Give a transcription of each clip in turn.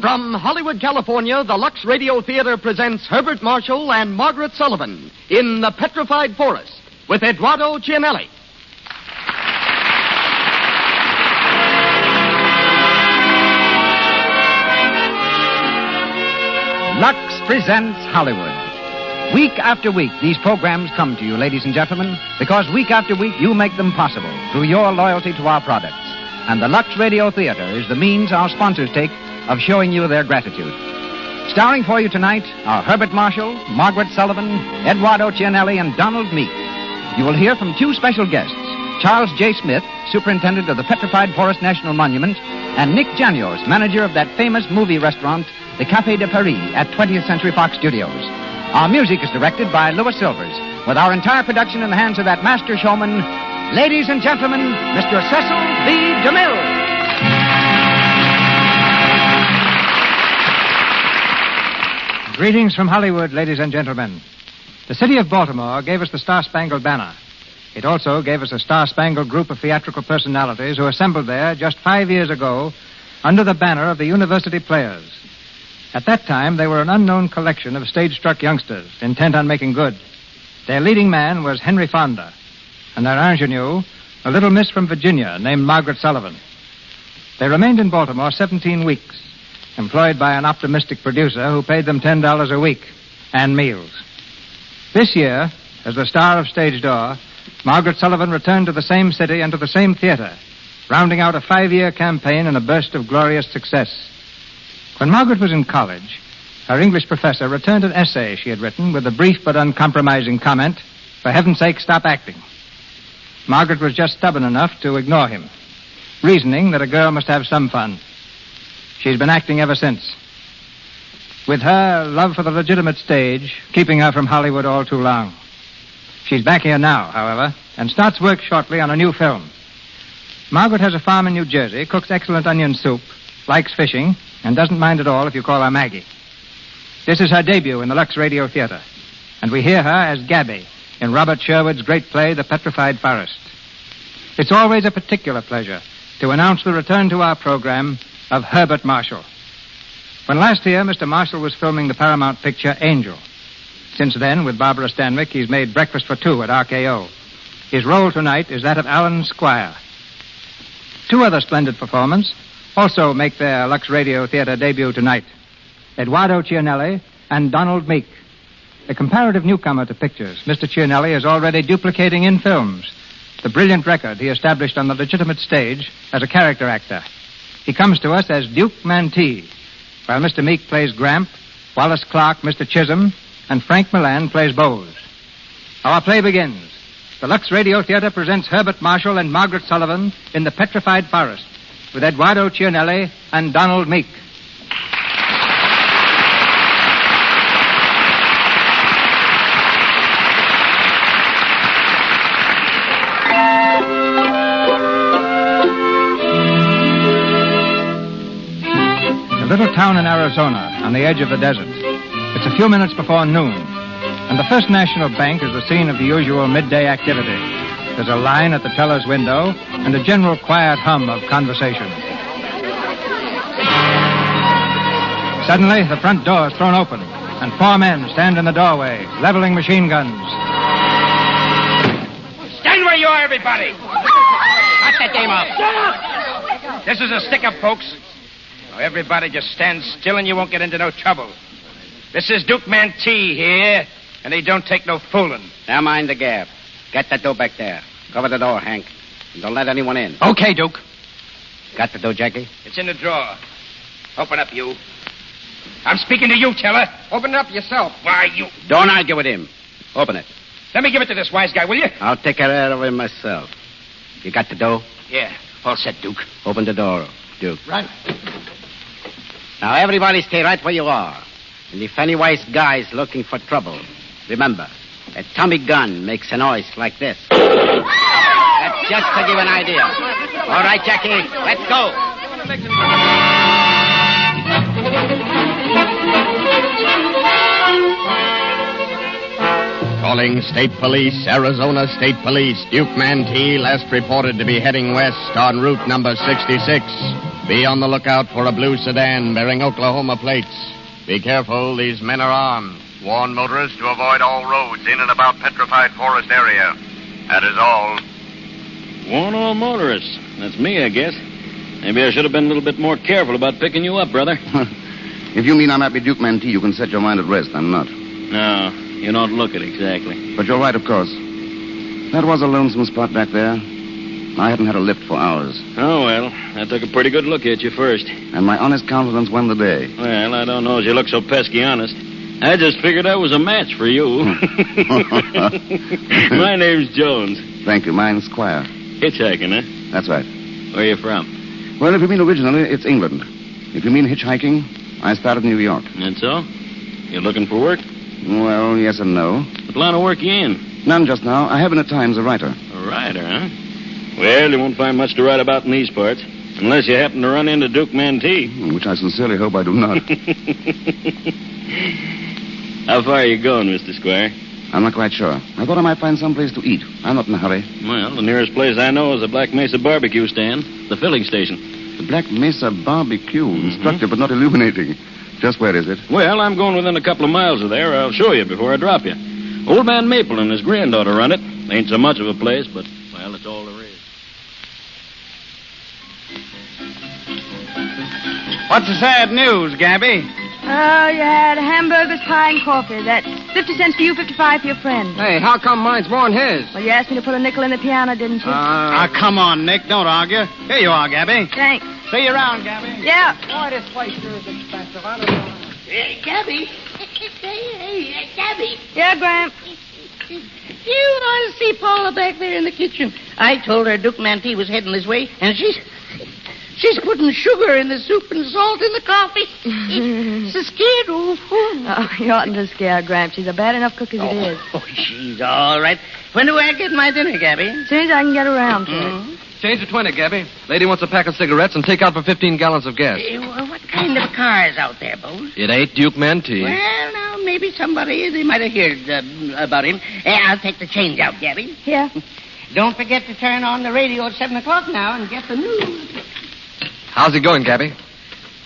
From Hollywood, California, the Lux Radio Theater presents Herbert Marshall and Margaret Sullivan in The Petrified Forest with Eduardo Cianelli. Lux presents Hollywood. Week after week, these programs come to you, ladies and gentlemen, because week after week you make them possible through your loyalty to our products. And the Lux Radio Theater is the means our sponsors take of showing you their gratitude. Starring for you tonight are Herbert Marshall, Margaret Sullivan, Eduardo Cianelli, and Donald Meek. You will hear from two special guests, Charles J. Smith, Superintendent of the Petrified Forest National Monument, and Nick Janios, manager of that famous movie restaurant, the Café de Paris at 20th Century Fox Studios. Our music is directed by Louis Silvers, with our entire production in the hands of that master showman, ladies and gentlemen, Mr. Cecil B. DeMille. Greetings from Hollywood, ladies and gentlemen. The city of Baltimore gave us the Star-Spangled Banner. It also gave us a star-spangled group of theatrical personalities who assembled there just 5 years ago under the banner of the University Players. At that time, they were an unknown collection of stage-struck youngsters intent on making good. Their leading man was Henry Fonda, and their ingenue, a little miss from Virginia named Margaret Sullivan. They remained in Baltimore 17 weeks, employed by an optimistic producer who paid them $10 a week and meals. This year, as the star of Stage Door, Margaret Sullivan returned to the same city and to the same theater, rounding out a 5-year campaign in a burst of glorious success. When Margaret was in college, her English professor returned an essay she had written with the brief but uncompromising comment, "For heaven's sake, stop acting." Margaret was just stubborn enough to ignore him, reasoning that a girl must have some fun. She's been acting ever since, with her love for the legitimate stage keeping her from Hollywood all too long. She's back here now, however, and starts work shortly on a new film. Margaret has a farm in New Jersey, cooks excellent onion soup, likes fishing, and doesn't mind at all if you call her Maggie. This is her debut in the Lux Radio Theater, and we hear her as Gabby in Robert Sherwood's great play, The Petrified Forest. It's always a particular pleasure to announce the return to our program of Herbert Marshall. When last year, Mr. Marshall was filming the Paramount picture Angel. Since then, with Barbara Stanwyck, he's made Breakfast for Two at RKO. His role tonight is that of Alan Squire. Two other splendid performers also make their Lux Radio Theater debut tonight, Eduardo Cianelli and Donald Meek. A comparative newcomer to pictures, Mr. Cianelli is already duplicating in films the brilliant record he established on the legitimate stage as a character actor. He comes to us as Duke Mantee, while Mr. Meek plays Gramp, Wallace Clark, Mr. Chisholm, and Frank Milan plays Bose. Our play begins. The Lux Radio Theater presents Herbert Marshall and Margaret Sullivan in The Petrified Forest with Eduardo Cianelli and Donald Meek. A little town in Arizona on the edge of the desert. It's a few minutes before noon, and the First National Bank is the scene of the usual midday activity. There's a line at the teller's window and a general quiet hum of conversation. Suddenly, the front door is thrown open, and 4 men stand in the doorway, leveling machine guns. Stand where you are, everybody! Cut that game off. This is a stick-up, folks. Now, everybody just stand still and you won't get into no trouble. This is Duke Mantee here, and he don't take no fooling. Now mind the gap. Get that door back there. Cover the door, Hank. And don't let anyone in. Okay, Duke. Got the door, Jackie? It's in the drawer. Open up, you. I'm speaking to you, Teller. Open it up yourself. Why, you... Don't argue with him. Open it. Let me give it to this wise guy, will you? I'll take care of him myself. You got the door? Yeah. All set, Duke. Open the door, Duke. Right. Now, everybody stay right where you are. And if any wise guy's looking for trouble, remember, a Tommy gun makes a noise like this. That's just to give an idea. All right, Jackie, let's go. Calling State Police, Arizona State Police. Duke Mantee last reported to be heading west on route number 66. Be on the lookout for a blue sedan bearing Oklahoma plates. Be careful, these men are armed. Warn motorists to avoid all roads in and about Petrified Forest area. That is all. Warn all motorists. That's me, I guess. Maybe I should have been a little bit more careful about picking you up, brother. If you mean I'm Happy Duke Mantee, you can set your mind at rest. I'm not. No, you don't look it exactly. But you're right, of course. That was a lonesome spot back there. I hadn't had a lift for hours. Oh, well, I took a pretty good look at you first. And my honest countenance won the day. Well, I don't know as you look so pesky honest. I just figured I was a match for you. My name's Jones. Thank you. Mine's Squire. Hitchhiking, huh? That's right. Where you from? Well, if you mean originally, it's England. If you mean hitchhiking, I started in New York. That's all? You looking for work? Well, yes and no. What line of work you in? None just now. I have been at times a writer. A writer, huh? Well, you won't find much to write about in these parts. Unless you happen to run into Duke Mantee. Which I sincerely hope I do not. How far are you going, Mr. Squire? I'm not quite sure. I thought I might find some place to eat. I'm not in a hurry. Well, the nearest place I know is the Black Mesa barbecue stand, the filling station. The Black Mesa barbecue. Instructive but not illuminating. Just where is it? Well, I'm going within a couple of miles of there. I'll show you before I drop you. Old man Maple and his granddaughter run it. Ain't so much of a place, but, well, it's all there is. What's the sad news, Gabby? Oh, you had hamburgers, pie, and coffee. That's 50 cents for you, 55 for your friend. Hey, how come mine's more than his? Well, you asked me to put a nickel in the piano, didn't you? Come on, Nick. Don't argue. Here you are, Gabby. Thanks. See you around, Gabby. Yeah. Boy, this place sure is expensive. I don't know. Hey, Gabby. Hey, Gabby. Yeah, Graham. You ought to see Paula back there in the kitchen. I told her Duke Mantee was heading this way, and she's putting sugar in the soup and salt in the coffee. So scared. Oh, you oughtn't to scare her, Graham. She's a bad enough cook as it is. Oh, she's all right. When do I get my dinner, Gabby? As soon as I can get around to it. Change to 20, Gabby. Lady wants a pack of cigarettes and take out for 15 gallons of gas. What kind of a car is out there, Bose? It ain't Duke Mantee. Well, now, maybe they might have heard about him. I'll take the change out, Gabby. Yeah. Don't forget to turn on the radio at 7 o'clock now and get the news. How's it going, Gabby?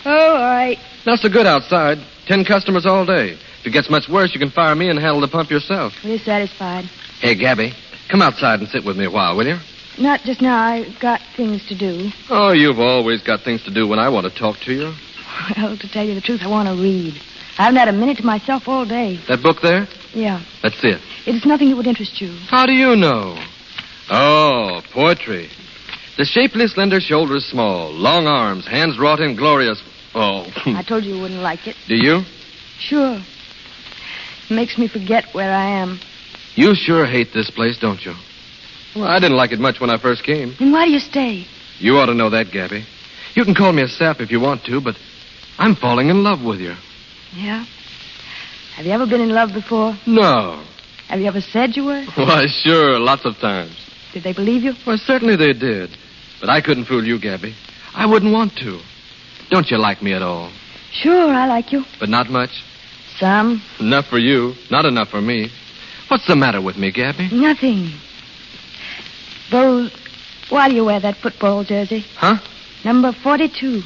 Oh, all right. Not so good outside. 10 customers all day. If it gets much worse, you can fire me and handle the pump yourself. We're satisfied. Hey, Gabby, come outside and sit with me a while, will you? Not just now. I've got things to do. Oh, you've always got things to do when I want to talk to you. Well, to tell you the truth, I want to read. I haven't had a minute to myself all day. That book there? Yeah. That's it. It's nothing that would interest you. How do you know? Oh, poetry. The shapely, slender shoulders small, long arms, hands wrought in glorious... Oh. I told you wouldn't like it. Do you? Sure. It makes me forget where I am. You sure hate this place, don't you? Well, I didn't like it much when I first came. Then why do you stay? You ought to know that, Gabby. You can call me a sap if you want to, but I'm falling in love with you. Yeah? Have you ever been in love before? No. Have you ever said you were? Why, sure, lots of times. Did they believe you? Well, certainly they did. But I couldn't fool you, Gabby. I wouldn't want to. Don't you like me at all? Sure, I like you. But not much? Some. Enough for you, not enough for me. What's the matter with me, Gabby? Nothing. Bose, why do you wear that football jersey? Huh? Number 42.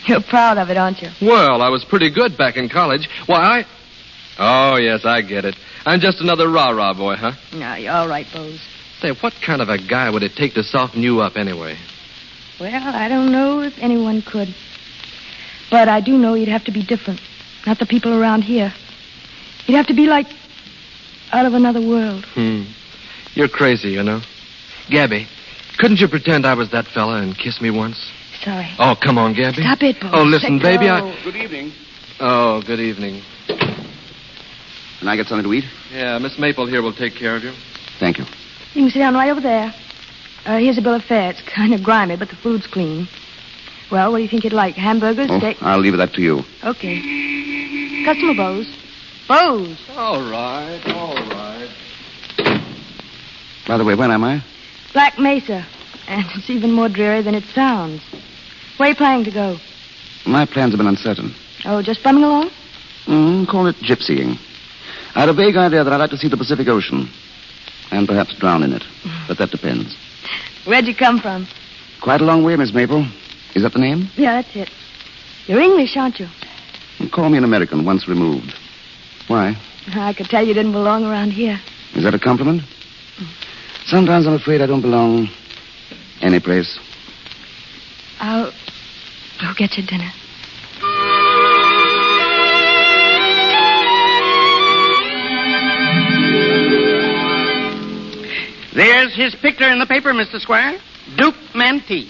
You're proud of it, aren't you? Well, I was pretty good back in college. Why, Oh, yes, I get it. I'm just another rah-rah boy, huh? No, you're all right, Bose. Say, what kind of a guy would it take to soften you up anyway? Well, I don't know if anyone could. But I do know you'd have to be different. Not the people around here. You'd have to be like out of another world. You're crazy, you know. Gabby, couldn't you pretend I was that fella and kiss me once? Sorry. Oh, come on, Gabby. Stop it, Bose. Oh, listen, Let baby, go. Good evening. Oh, good evening. Can I get something to eat? Yeah, Miss Maple here will take care of you. Thank you. You can sit down right over there. Here's a bill of fare. It's kind of grimy, but the food's clean. Well, what do you think you'd like? Hamburgers, steak? I'll leave that to you. Okay. Customer Bose. Bose. All right, all right. By the way, where am I? Black Mesa. And it's even more dreary than it sounds. Where are you planning to go? My plans have been uncertain. Oh, just bumming along? Call it gypsying. I had a vague idea that I'd like to see the Pacific Ocean. And perhaps drown in it. But that depends. Where'd you come from? Quite a long way, Miss Maple. Is that the name? Yeah, that's it. You're English, aren't you? Call me an American, once removed. Why? I could tell you didn't belong around here. Is that a compliment? Sometimes I'm afraid I don't belong any place. I'll go get you dinner. There's his picture in the paper, Mr. Squire. Duke Mantee.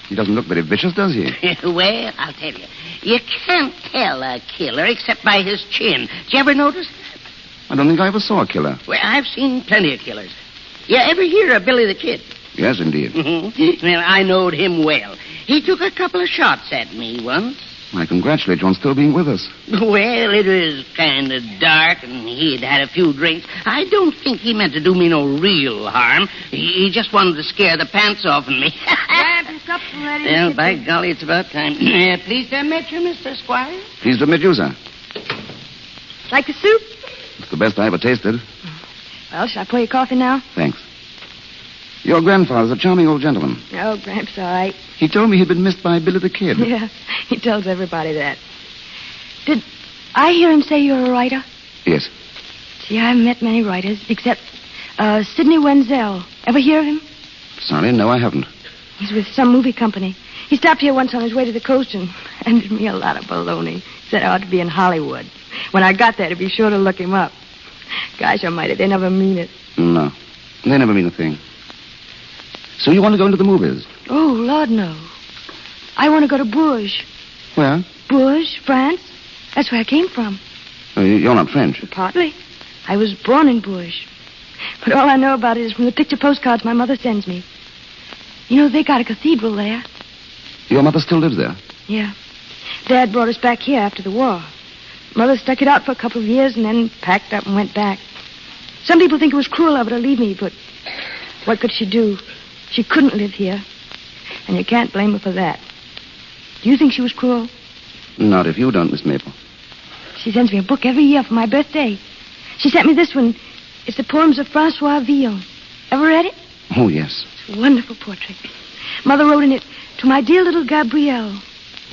He doesn't look very vicious, does he? Well, I'll tell you. You can't tell a killer except by his chin. Did you ever notice that? I don't think I ever saw a killer. Well, I've seen plenty of killers. You ever hear of Billy the Kid? Yes, indeed. Well, I knowed him well. He took a couple of shots at me once. I congratulate you on still being with us. Well, it was kind of dark, and he'd had a few drinks. I don't think he meant to do me no real harm. He just wanted to scare the pants off of me. Grab your supper ready. Well, by golly, it's about time. Pleased to meet you, Mr. Squire. Pleased to meet you, sir. Like the soup? It's the best I ever tasted. Well, shall I pour your coffee now? Thanks. Your grandfather's a charming old gentleman. Oh, Gramps, all right. He told me he'd been missed by Billy the Kid. Yeah, he tells everybody that. Did I hear him say you're a writer? Yes. See, I haven't met many writers, except Sidney Wenzel. Ever hear of him? Sorry, no, I haven't. He's with some movie company. He stopped here once on his way to the coast and handed me a lot of baloney. Said I ought to be in Hollywood. When I got there, to be sure to look him up. Gosh almighty, they never mean it. No, they never mean a thing. So you want to go into the movies? Oh, Lord, no. I want to go to Bourges. Where? Bourges, France. That's where I came from. You're not French. Partly. I was born in Bourges. But all I know about it is from the picture postcards my mother sends me. You know, they got a cathedral there. Your mother still lives there? Yeah. Dad brought us back here after the war. Mother stuck it out for a couple of years and then packed up and went back. Some people think it was cruel of her to leave me, but what could she do? She couldn't live here. And you can't blame her for that. Do you think she was cruel? Not if you don't, Miss Maple. She sends me a book every year for my birthday. She sent me this one. It's the poems of Francois Villon. Ever read it? Oh, yes. It's a wonderful portrait. Mother wrote in it, "To my dear little Gabrielle."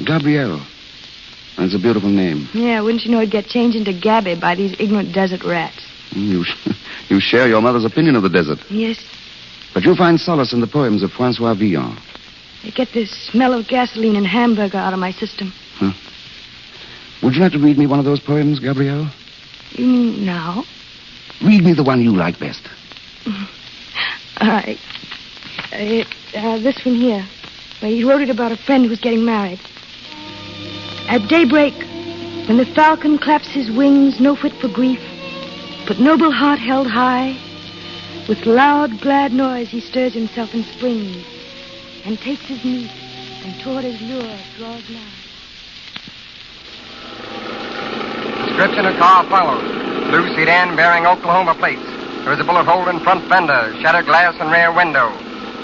Gabrielle. That's a beautiful name. Yeah, wouldn't you know it'd get changed into Gabby by these ignorant desert rats? You share your mother's opinion of the desert. Yes. But you find solace in the poems of Francois Villon. They get the smell of gasoline and hamburger out of my system. Huh? Would you like to read me one of those poems, Gabrielle? You mean now? Read me the one you like best. All right. This one here. Well, he wrote it about a friend who was getting married. At daybreak, when the falcon claps his wings, no fit for grief, but noble heart held high, with loud, glad noise he stirs himself and springs, and takes his meat, and toward his lure draws nigh. Description of car follows. Blue sedan bearing Oklahoma plates. There is a bullet hole in front fender, shattered glass and rear window.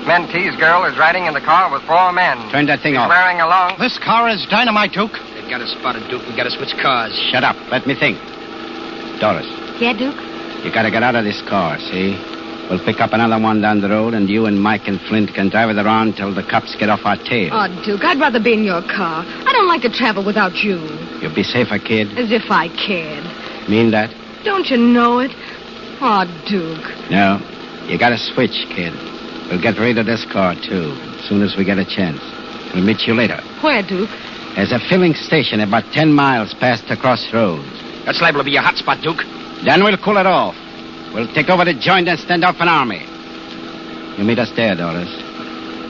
Mantee's girl is riding in the car with 4 men. Turn that thing off. Wearing along. This car is dynamite, Duke. They've got us spotted, Duke. We gotta switch cars. Shut up. Let me think. Doris, Yeah, Duke? you gotta get out of this car, see? We'll pick up another one down the road, and you and Mike and Flint can drive it around till the cops get off our tail. Oh, Duke, I'd rather be in your car. I don't like to travel without you. You'll be safer, kid. As if I cared. Mean that? Don't you know it? Oh, Duke. No. You gotta switch, kid. We'll get rid of this car, too, as soon as we get a chance. We'll meet you later. Where, Duke? There's a filling station about 10 miles past the crossroads. That's liable to be your hot spot, Duke. Then we'll cool it off. We'll take over the joint and stand off an army. You meet us there, Doris.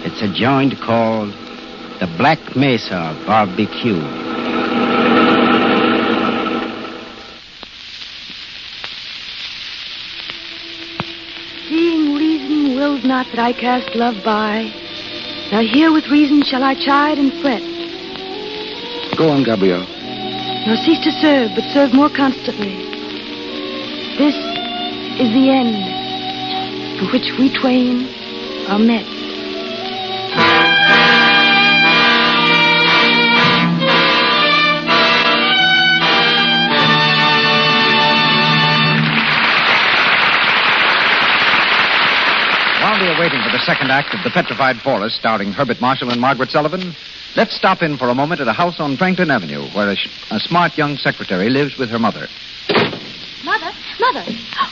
It's a joint called the Black Mesa Barbecue. Seeing reason wills not that I cast love by. Now here with reason shall I chide and fret. Go on, Gabrielle. Nor cease to serve, but serve more constantly. This is the end for which we twain are met. While we are waiting for the second act of The Petrified Forest, starring Herbert Marshall and Margaret Sullivan, let's stop in for a moment at a house on Franklin Avenue where a smart young secretary lives with her mother. Mother.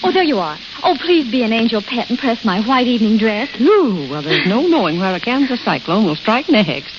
Oh, there you are. Oh, please be an angel pet and press my white evening dress. Ooh, well, there's no knowing where a Kansas cyclone will strike next.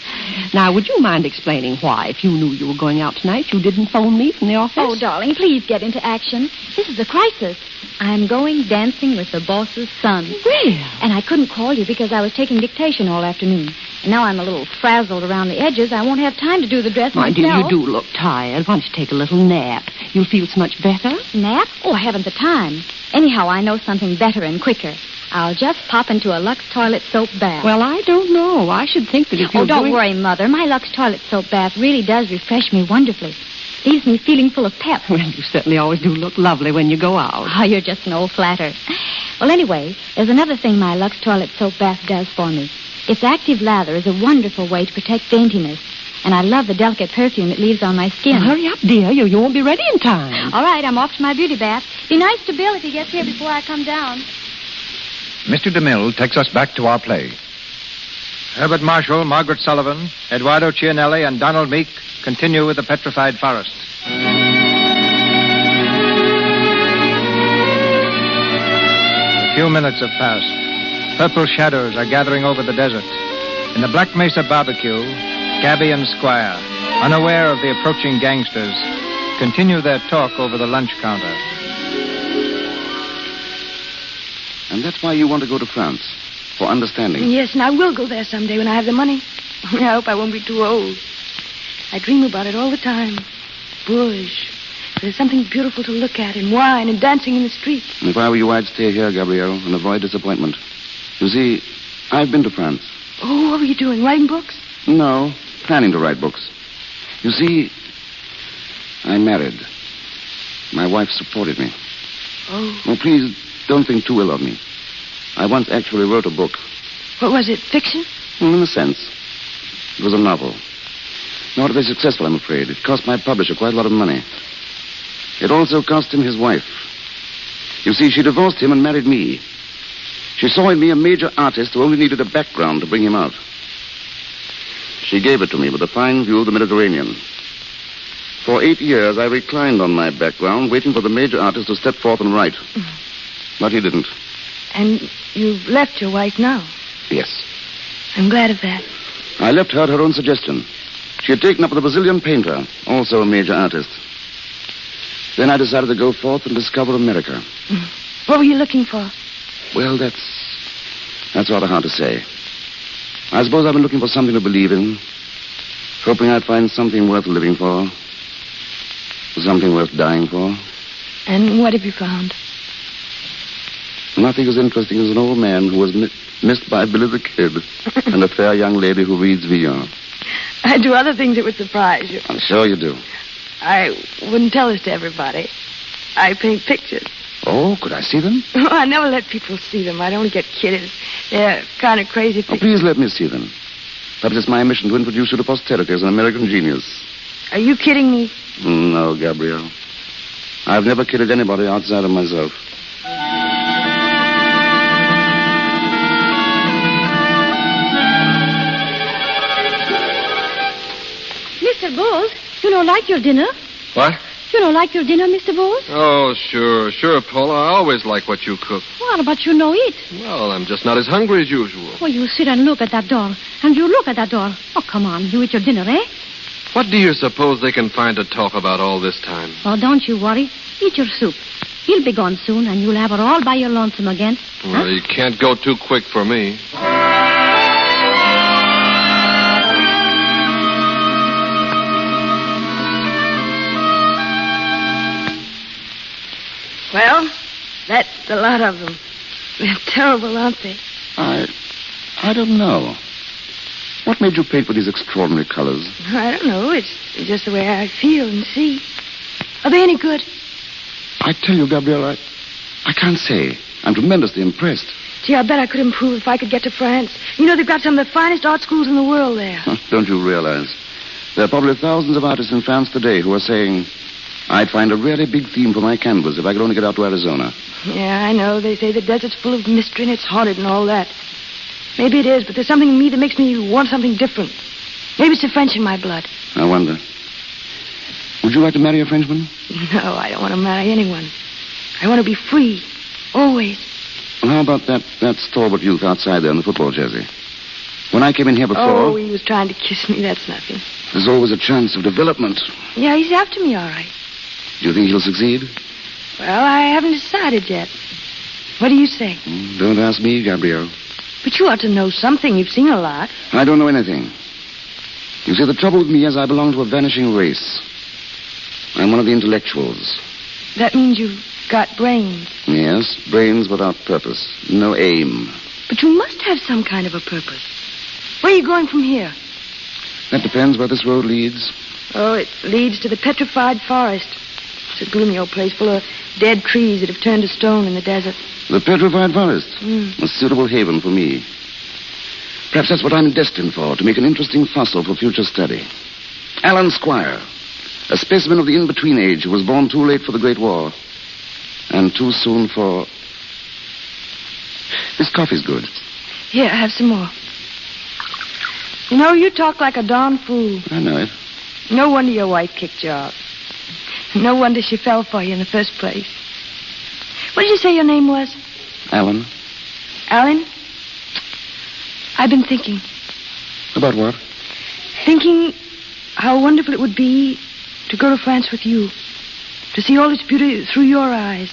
Now, would you mind explaining why, if you knew you were going out tonight, you didn't phone me from the office? Oh, darling, please get into action. This is a crisis. I'm going dancing with the boss's son. Really? And I couldn't call you because I was taking dictation all afternoon. And now I'm a little frazzled around the edges. I won't have time to do the dress My myself. dear, you do look tired. Why don't you take a little nap? You'll feel so much better. Nap? Oh, I haven't the time. Anyhow, I know something better and quicker. I'll just pop into a Lux toilet soap bath. Well, I don't know. I should think that if you're don't worry, Mother. My Lux toilet soap bath really does refresh me wonderfully. Leaves me feeling full of pep. Well, you certainly always do look lovely when you go out. Oh, you're just an old flatter. Well, anyway, there's another thing my Lux toilet soap bath does for me. Its active lather is a wonderful way to protect daintiness. And I love the delicate perfume it leaves on my skin. Well, hurry up, dear. You won't be ready in time. All right, I'm off to my beauty bath. Be nice to Bill if he gets here before I come down. Mr. DeMille takes us back to our play. Herbert Marshall, Margaret Sullivan, Eduardo Cianelli, and Donald Meek continue with The Petrified Forest. A few minutes have passed. Purple shadows are gathering over the desert. In the Black Mesa barbecue, Gabby and Squire, unaware of the approaching gangsters, continue their talk over the lunch counter. And that's why you want to go to France, for understanding. Yes, and I will go there someday when I have the money. I hope I won't be too old. I dream about it all the time. Bourges. There's something beautiful to look at, and wine, and dancing in the streets. If I were you, I'd stay here, Gabrielle, and avoid disappointment. You see, I've been to France. Oh, what were you doing, writing books? No, planning to write books. You see, I married. My wife supported me. Oh. Oh, please, don't think too ill of me. I once actually wrote a book. What was it, fiction? In a sense. It was a novel. Not very successful, I'm afraid. It cost my publisher quite a lot of money. It also cost him his wife. You see, she divorced him and married me. She saw in me a major artist who only needed a background to bring him out. She gave it to me with a fine view of the Mediterranean. For 8 years, I reclined on my background, waiting for the major artist to step forth and write. But he didn't. And you've left your wife now? Yes. I'm glad of that. I left her at her own suggestion. She had taken up with a Brazilian painter, also a major artist. Then I decided to go forth and discover America. What were you looking for? Well, that's rather hard to say. I suppose I've been looking for something to believe in, hoping I'd find something worth living for, something worth dying for. And what have you found? Nothing as interesting as an old man who was missed by Billy the Kid and a fair young lady who reads Villon. I do other things that would surprise you. I'm sure you do. I wouldn't tell this to everybody. I paint pictures. Oh, could I see them? Oh, I never let people see them. I'd only get kidded. They're kind of crazy pictures. Oh, please let me see them. Perhaps it's my mission to introduce you to posterity as an American genius. Are you kidding me? No, Gabrielle. I've never kidded anybody outside of myself. Mr. Bowles, you don't like your dinner? What? You don't like your dinner, Mr. Bowles? Oh, sure, Paula. I always like what you cook. What about you no eat? Well, I'm just not as hungry as usual. Well, you sit and look at that door. And you look at that door. Oh, come on. You eat your dinner, eh? What do you suppose they can find to talk about all this time? Oh, don't you worry. Eat your soup. He'll be gone soon, and you'll have it all by your lonesome again. Well, you can't go too quick for me. Well, that's a lot of them. They're terrible, aren't they? I don't know. What made you paint with these extraordinary colors? I don't know. It's just the way I feel and see. Are they any good? I tell you, Gabrielle, I can't say. I'm tremendously impressed. Gee, I bet I could improve if I could get to France. You know, they've got some of the finest art schools in the world there. Don't you realize? There are probably thousands of artists in France today who are saying, I'd find a really big theme for my canvas if I could only get out to Arizona. Yeah, I know. They say the desert's full of mystery and it's haunted and all that. Maybe it is, but there's something in me that makes me want something different. Maybe it's the French in my blood. I wonder. Would you like to marry a Frenchman? No, I don't want to marry anyone. I want to be free. Always. Well, how about that stalwart youth outside there in the football jersey? When I came in here before... Oh, he was trying to kiss me. That's nothing. There's always a chance of development. Yeah, he's after me, all right. Do you think he'll succeed? Well, I haven't decided yet. What do you say? Don't ask me, Gabrielle. But you ought to know something. You've seen a lot. I don't know anything. You see, the trouble with me is I belong to a vanishing race. I'm one of the intellectuals. That means you've got brains. Yes, brains without purpose. No aim. But you must have some kind of a purpose. Where are you going from here? That depends where this road leads. Oh, it leads to the Petrified Forest. It's a gloomy old place full of dead trees that have turned to stone in the desert. The Petrified Forest? A suitable haven for me. Perhaps that's what I'm destined for, to make an interesting fossil for future study. Alan Squire, a specimen of the in-between age who was born too late for the Great War and too soon for... This coffee's good. Here, have some more. You know, you talk like a darn fool. I know it. No wonder your wife kicked you out. No wonder she fell for you in the first place. What did you say your name was? Alan. Alan? I've been thinking. About what? Thinking how wonderful it would be to go to France with you. To see all its beauty through your eyes.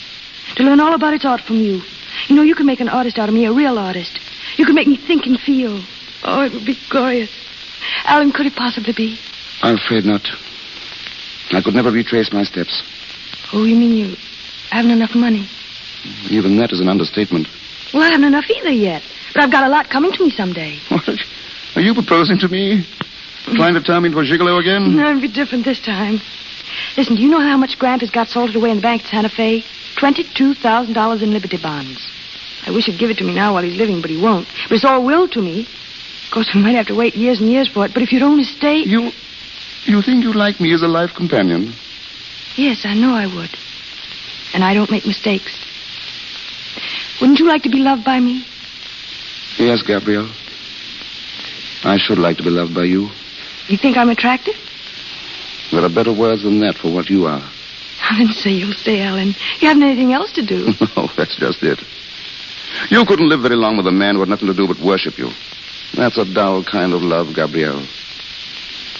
To learn all about its art from you. You know, you could make an artist out of me, a real artist. You could make me think and feel. Oh, it would be glorious. Alan, could it possibly be? I'm afraid not. I could never retrace my steps. Oh, you mean you haven't enough money? Even that is an understatement. Well, I haven't enough either yet. But I've got a lot coming to me someday. What? Are you proposing to me? Trying to turn me into a gigolo again? No, it'll be different this time. Listen, do you know how much Grant has got salted away in the bank at Santa Fe? $22,000 in Liberty bonds. I wish he'd give it to me now while he's living, but he won't. But it's all willed to me. Of course, we might have to wait years and years for it, but if you'd only stay... You think you'd like me as a life companion? Yes, I know I would. And I don't make mistakes. Wouldn't you like to be loved by me? Yes, Gabrielle. I should like to be loved by you. You think I'm attractive? There are better words than that for what you are. I didn't say you'll stay, Alan. You haven't anything else to do. No, that's just it. You couldn't live very long with a man who had nothing to do but worship you. That's a dull kind of love, Gabrielle.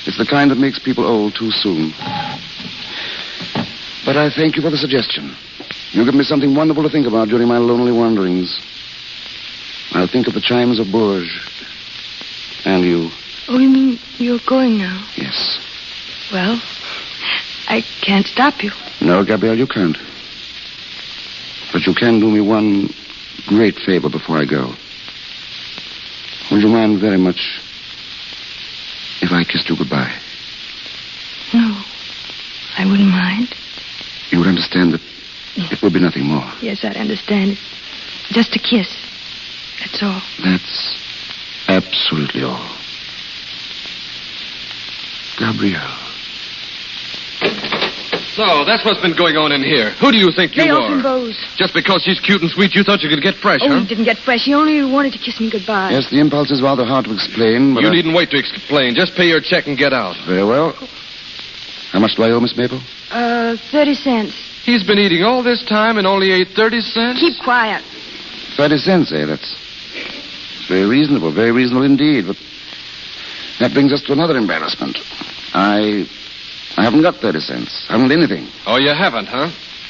It's the kind that makes people old too soon. But I thank you for the suggestion. You give me something wonderful to think about during my lonely wanderings. I'll think of the chimes of Bourges. And you. Oh, you mean you're going now? Yes. Well, I can't stop you. No, Gabrielle, you can't. But you can do me one great favor before I go. Would you mind very much if I kissed you goodbye? No, I wouldn't mind. You would understand that it would be nothing more. Yes, I'd understand it. Just a kiss. That's all. That's absolutely all. Gabrielle. So, that's what's been going on in here. Who do you think you Lay off are? him, Bose. Just because she's cute and sweet, you thought you could get fresh, Oh, huh? he didn't get fresh. He only wanted to kiss me goodbye. Yes, the impulse is rather hard to explain, but You needn't wait to explain. Just pay your check and get out. Very well. How much do I owe, Miss Maple? 30 cents. He's been eating all this time and only ate 30 cents? Keep quiet. 30 cents, eh? That's very reasonable indeed. But that brings us to another embarrassment. I haven't got 30 cents. I haven't anything. Oh, you haven't, huh?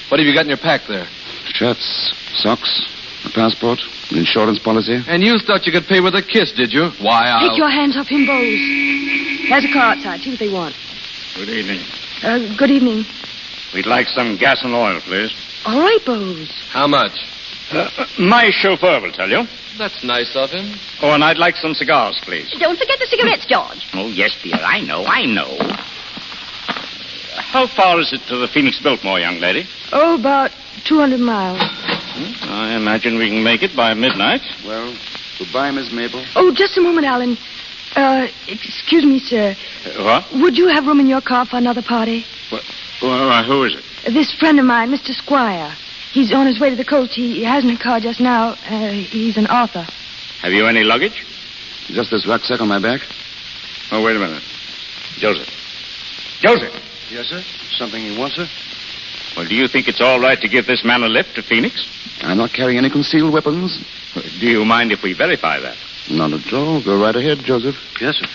What have you got in your pack there? Shirts, socks, a passport, an insurance policy. And you thought you could pay with a kiss, did you? Why, I'll... Take your hands off him, Bose. There's a car outside. See what they want. Good evening. Good evening. We'd like some gas and oil, please. All right, Bose. How much? My chauffeur will tell you. That's nice of him. Oh, and I'd like some cigars, please. Don't forget the cigarettes, George. Oh, yes, dear. I know. How far is it to the Phoenix Biltmore, young lady? Oh, about 200 miles. I imagine we can make it by midnight. Well, goodbye, Miss Maple. Oh, just a moment, Alan. Excuse me, sir. What? Would you have room in your car for another party? Who is it? This friend of mine, Mr. Squire. He's on his way to the coast. He hasn't a car just now. He's an author. Have you any luggage? Just this rucksack on my back. Oh, wait a minute. Joseph. Joseph! Yes, sir? Something you want, sir? Well, do you think it's all right to give this man a lift to Phoenix? I'm not carrying any concealed weapons. Do you mind if we verify that? Not at all. Go right ahead, Joseph. Yes, sir.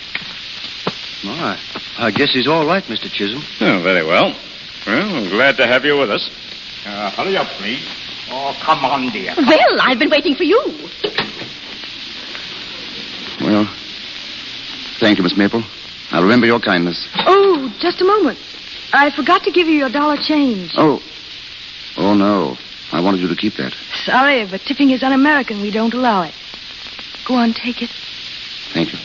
Well, I guess he's all right, Mr. Chisholm. Oh, very well. Well, I'm glad to have you with us. Hurry up, please. Oh, come on, dear. Well, I've been waiting for you. Well, thank you, Miss Maple. I'll remember your kindness. Oh, just a moment. I forgot to give you your dollar change. Oh, no. I wanted you to keep that. Sorry, but tipping is un-American. We don't allow it. Go on, take it. Thank you.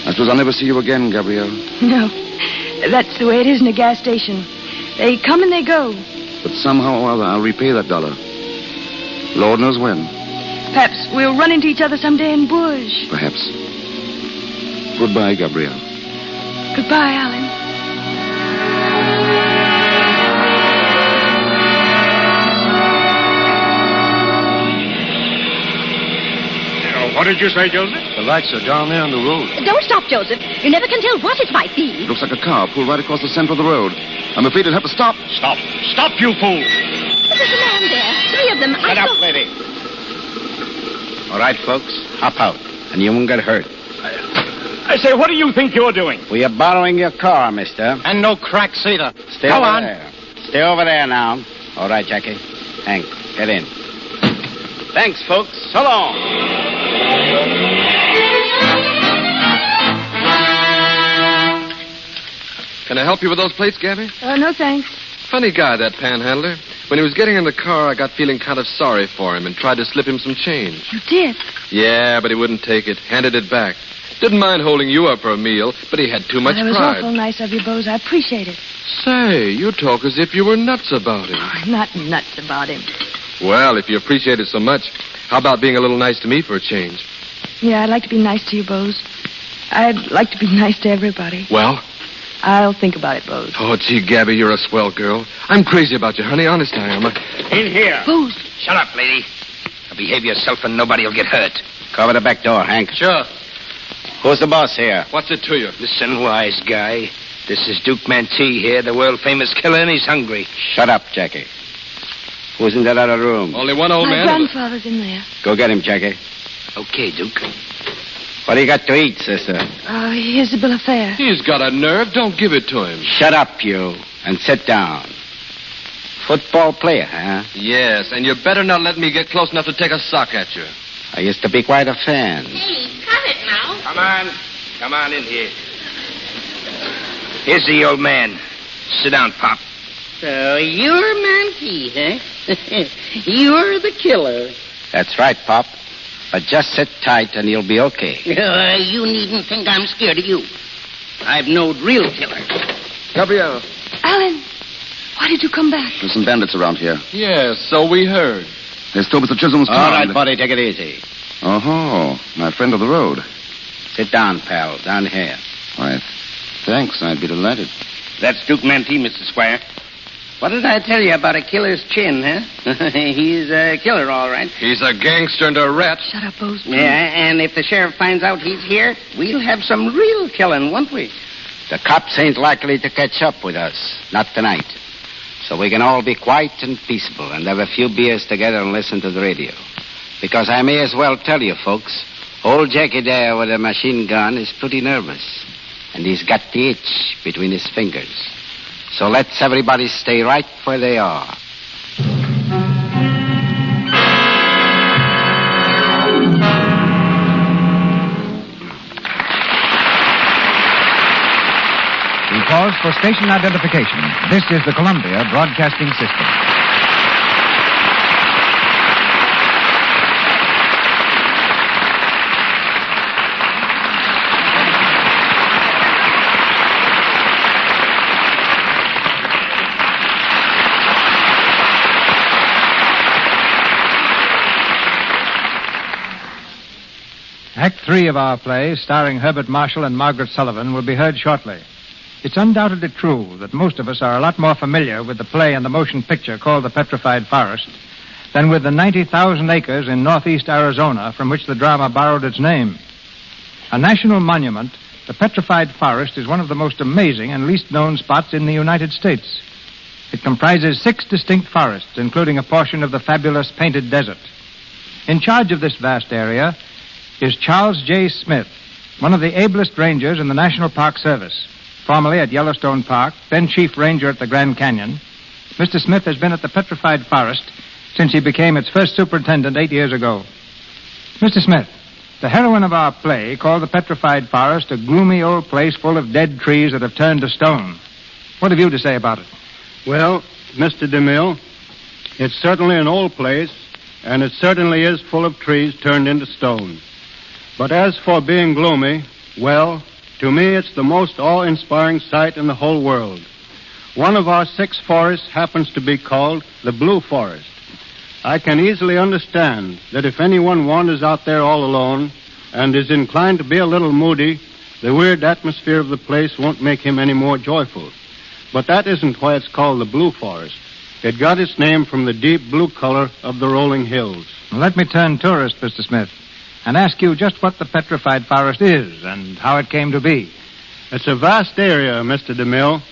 I suppose I'll never see you again, Gabrielle. No. That's the way it is in a gas station. They come and they go. But somehow or other, I'll repay that dollar. Lord knows when. Perhaps we'll run into each other someday in bush. Perhaps. Goodbye, Gabrielle. Goodbye, Alan. What did you say, Joseph? The lights are down there on the road. Don't stop, Joseph. You never can tell what it might be. Looks like a car pulled right across the center of the road. I'm afraid it'll have to stop. Stop. Stop, you fool. There's a man there. 3 of them. Shut up, lady. All right, folks. Hop out, and you won't get hurt. I say, what do you think you're doing? We are borrowing your car, mister. And no cracks either. Stay Go over on. there. Stay over there now. All right, Jackie. Hank, get in. Thanks, folks. So long. Can I help you with those plates, Gabby? No, thanks. Funny guy, that panhandler. When he was getting in the car, I got feeling kind of sorry for him and tried to slip him some change. You did? Yeah, but he wouldn't take it. Handed it back. Didn't mind holding you up for a meal, but he had too much That was pride. awful nice of you, Bose. I appreciate it. Say, you talk as if you were nuts about him. I'm not nuts about him. Well, if you appreciate it so much, how about being a little nice to me for a change? Yeah, I'd like to be nice to you, Bose. I'd like to be nice to everybody. Well? I'll think about it, Bose. Oh, gee, Gabby, you're a swell girl. I'm crazy about you, honey. Honest I am. In here. Bose. Shut up, lady. Now behave yourself and nobody will get hurt. Cover the back door, Hank. Sure. Who's the boss here? What's it to you? Listen, wise guy. This is Duke Mantee here, the world-famous killer, and he's hungry. Shut up, Jackie. Who's in that other room? Only one old My man. grandfather's in there. Go get him, Jackie. Okay, Duke. What do you got to eat, sister? Here's the bill of fare. He's got a nerve. Don't give it to him. Shut up, you, and sit down. Football player, huh? Yes, and you better not let me get close enough to take a sock at you. I used to be quite a fan. Hey, cut it now. Come on. Come on in here. Here's the old man. Sit down, Pop. So you're Mantee, huh? You're the killer. That's right, Pop. But just sit tight and you'll be okay. You needn't think I'm scared of you. I've knowed real killers. Gabrielle. Alan, why did you come back? There's some bandits around here. Yes, so we heard. They stole Mr. Chisholm's car. All right, buddy, take it easy. Oh, my friend of the road. Sit down, pal, down here. Why, thanks. I'd be delighted. That's Duke Mantee, Mr. Squire. What did I tell you about a killer's chin, huh? He's a killer, all right. He's a gangster and a rat. Shut up, Bose. Yeah, and if the sheriff finds out he's here, we'll have some real killing, won't we? The cops ain't likely to catch up with us. Not tonight. So we can all be quiet and peaceable and have a few beers together and listen to the radio. Because I may as well tell you, folks, old Jackie there with a machine gun is pretty nervous. And he's got the itch between his fingers. So let's everybody stay right where they are. We pause for station identification. This is the Columbia Broadcasting System. Act 3 of our play, starring Herbert Marshall and Margaret Sullivan, will be heard shortly. It's undoubtedly true that most of us are a lot more familiar with the play and the motion picture called The Petrified Forest than with the 90,000 acres in northeast Arizona from which the drama borrowed its name. A national monument, the Petrified Forest is one of the most amazing and least known spots in the United States. It comprises 6 distinct forests, including a portion of the fabulous Painted Desert. In charge of this vast area is Charles J. Smith, one of the ablest rangers in the National Park Service. Formerly at Yellowstone Park, then chief ranger at the Grand Canyon, Mr. Smith has been at the Petrified Forest since he became its first superintendent 8 years ago. Mr. Smith, the heroine of our play called the Petrified Forest a gloomy old place full of dead trees that have turned to stone. What have you to say about it? Well, Mr. DeMille, it's certainly an old place, and it certainly is full of trees turned into stone. But as for being gloomy, well, to me it's the most awe-inspiring sight in the whole world. One of our 6 forests happens to be called the Blue Forest. I can easily understand that if anyone wanders out there all alone and is inclined to be a little moody, the weird atmosphere of the place won't make him any more joyful. But that isn't why it's called the Blue Forest. It got its name from the deep blue color of the rolling hills. Well, let me turn tourist, Mr. Smith, and ask you just what the Petrified Forest is and how it came to be. It's a vast area, Mr. DeMille,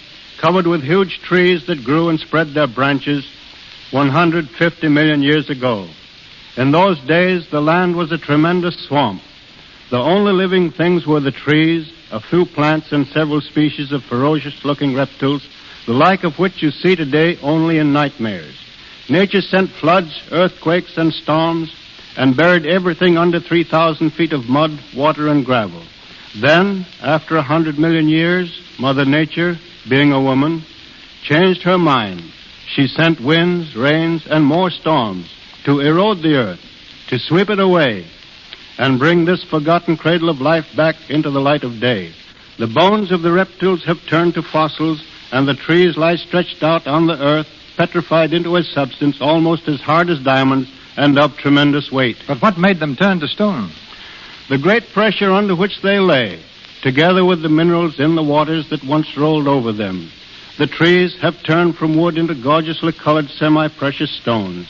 covered with huge trees that grew and spread their branches 150 million years ago. In those days, the land was a tremendous swamp. The only living things were the trees, a few plants, and several species of ferocious-looking reptiles, the like of which you see today only in nightmares. Nature sent floods, earthquakes, and storms, and buried everything under 3,000 feet of mud, water, and gravel. Then, after 100 million years, Mother Nature, being a woman, changed her mind. She sent winds, rains, and more storms to erode the earth, to sweep it away, and bring this forgotten cradle of life back into the light of day. The bones of the reptiles have turned to fossils, and the trees lie stretched out on the earth, petrified into a substance almost as hard as diamonds and of tremendous weight. But what made them turn to stone? The great pressure under which they lay, together with the minerals in the waters that once rolled over them. The trees have turned from wood into gorgeously colored semi-precious stones.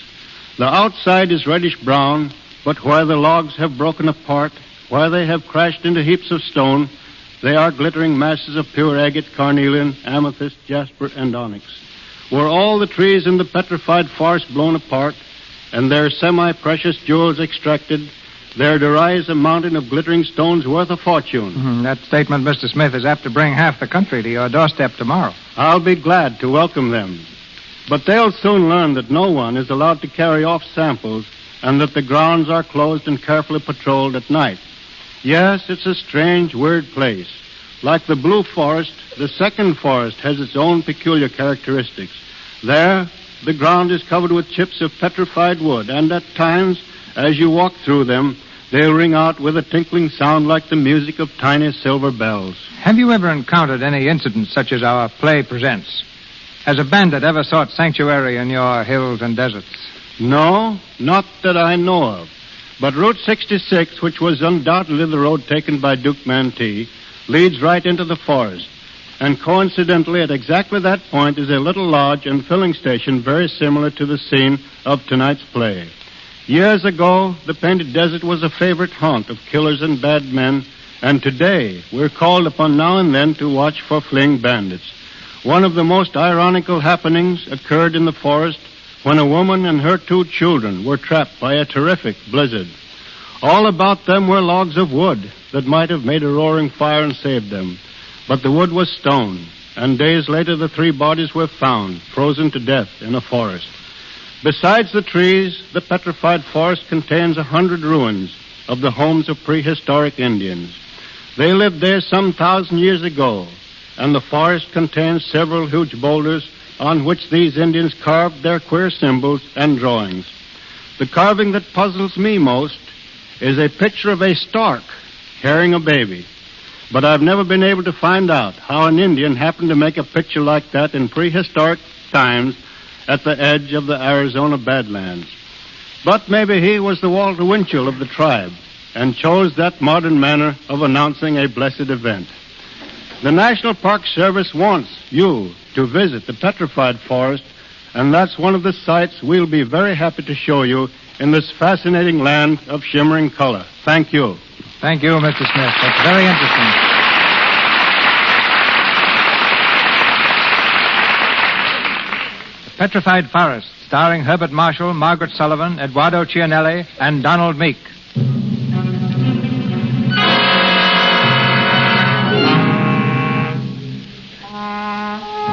The outside is reddish-brown, but where the logs have broken apart, where they have crashed into heaps of stone, they are glittering masses of pure agate, carnelian, amethyst, jasper, and onyx. Were all the trees in the Petrified Forest blown apart, and their semi-precious jewels extracted, there'd arise a mountain of glittering stones worth a fortune. That statement, Mr. Smith, is apt to bring half the country to your doorstep tomorrow. I'll be glad to welcome them. But they'll soon learn that no one is allowed to carry off samples and that the grounds are closed and carefully patrolled at night. Yes, it's a strange, weird place. Like the Blue Forest, the second forest has its own peculiar characteristics. There, the ground is covered with chips of petrified wood, and at times, as you walk through them, they'll ring out with a tinkling sound like the music of tiny silver bells. Have you ever encountered any incidents such as our play presents? Has a bandit ever sought sanctuary in your hills and deserts? No, not that I know of. But Route 66, which was undoubtedly the road taken by Duke Mantee, leads right into the forest. And coincidentally, at exactly that point is a little lodge and filling station very similar to the scene of tonight's play. Years ago, the Painted Desert was a favorite haunt of killers and bad men, and today we're called upon now and then to watch for fleeing bandits. One of the most ironical happenings occurred in the forest when a woman and her 2 children were trapped by a terrific blizzard. All about them were logs of wood that might have made a roaring fire and saved them. But the wood was stone, and days later the 3 bodies were found, frozen to death in a forest. Besides the trees, the Petrified Forest contains 100 ruins of the homes of prehistoric Indians. They lived there some 1,000 years ago, and the forest contains several huge boulders on which these Indians carved their queer symbols and drawings. The carving that puzzles me most is a picture of a stork carrying a baby. But I've never been able to find out how an Indian happened to make a picture like that in prehistoric times at the edge of the Arizona Badlands. But maybe he was the Walter Winchell of the tribe and chose that modern manner of announcing a blessed event. The National Park Service wants you to visit the Petrified Forest And that's one of the sights we'll be very happy to show you in this fascinating land of shimmering color. Thank you. Thank you, Mr. Smith. That's very interesting. The Petrified Forest, starring Herbert Marshall, Margaret Sullivan, Eduardo Cianelli, and Donald Meek.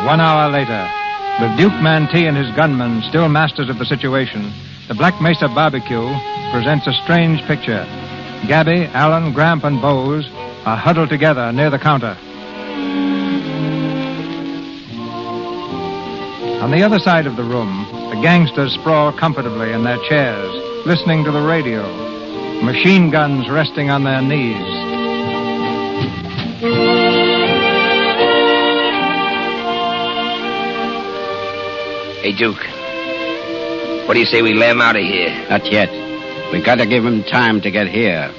1 hour later, with Duke Mantee and his gunmen still masters of the situation, the Black Mesa barbecue presents a strange picture. Gabby, Allen, Gramp, and Bose are huddled together near the counter. On the other side of the room, the gangsters sprawl comfortably in their chairs, listening to the radio, machine guns resting on their knees. Hey, Duke. What do you say we lay him out of here? Not yet. We gotta give him time to get here.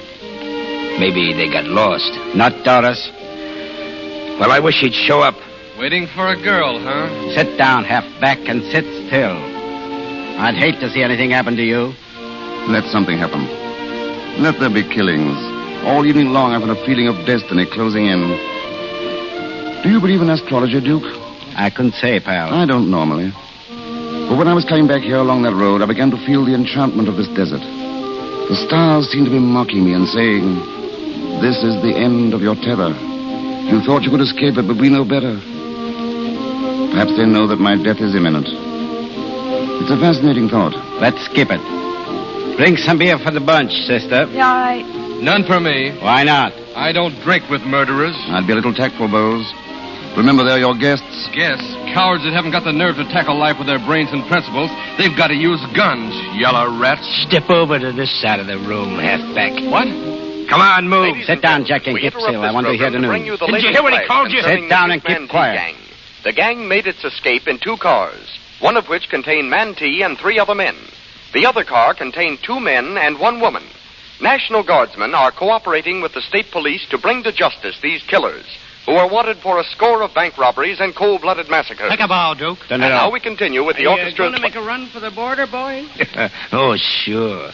Maybe they got lost. Not Doris. Well, I wish he'd show up. Waiting for a girl, huh? Sit down, half back, and sit still. I'd hate to see anything happen to you. Let something happen. Let there be killings. All evening long, I've had a feeling of destiny closing in. Do you believe in astrology, Duke? I couldn't say, pal. I don't normally. But when I was coming back here along that road, I began to feel the enchantment of this desert. The stars seemed to be mocking me and saying, "This is the end of your tether. You thought you could escape it, but we know better." Perhaps they know that my death is imminent. It's a fascinating thought. Let's skip it. Bring some beer for the bunch, sister. Yeah, all right. None for me. Why not? I don't drink with murderers. I'd be a little tactful, Bose. Remember, they're your guests. Guess. Cowards that haven't got the nerve to tackle life with their brains and principles, they've got to use guns, yellow rats. Step over to this side of the room, halfback. What? Come on, move. Sit down, Jack, and keep still. I want to hear the news. Didn't you hear what he called you? Sit down and keep quiet. Gang. The gang made its escape in 2 cars, one of which contained Mantee and 3 other men. The other car contained 2 men and 1 woman. National Guardsmen are cooperating with the state police to bring to justice these killers, who are wanted for a score of bank robberies and cold-blooded massacres. Take a bow, Duke. And now we continue with the orchestra. Going to make a run for the border, boys? Oh, sure.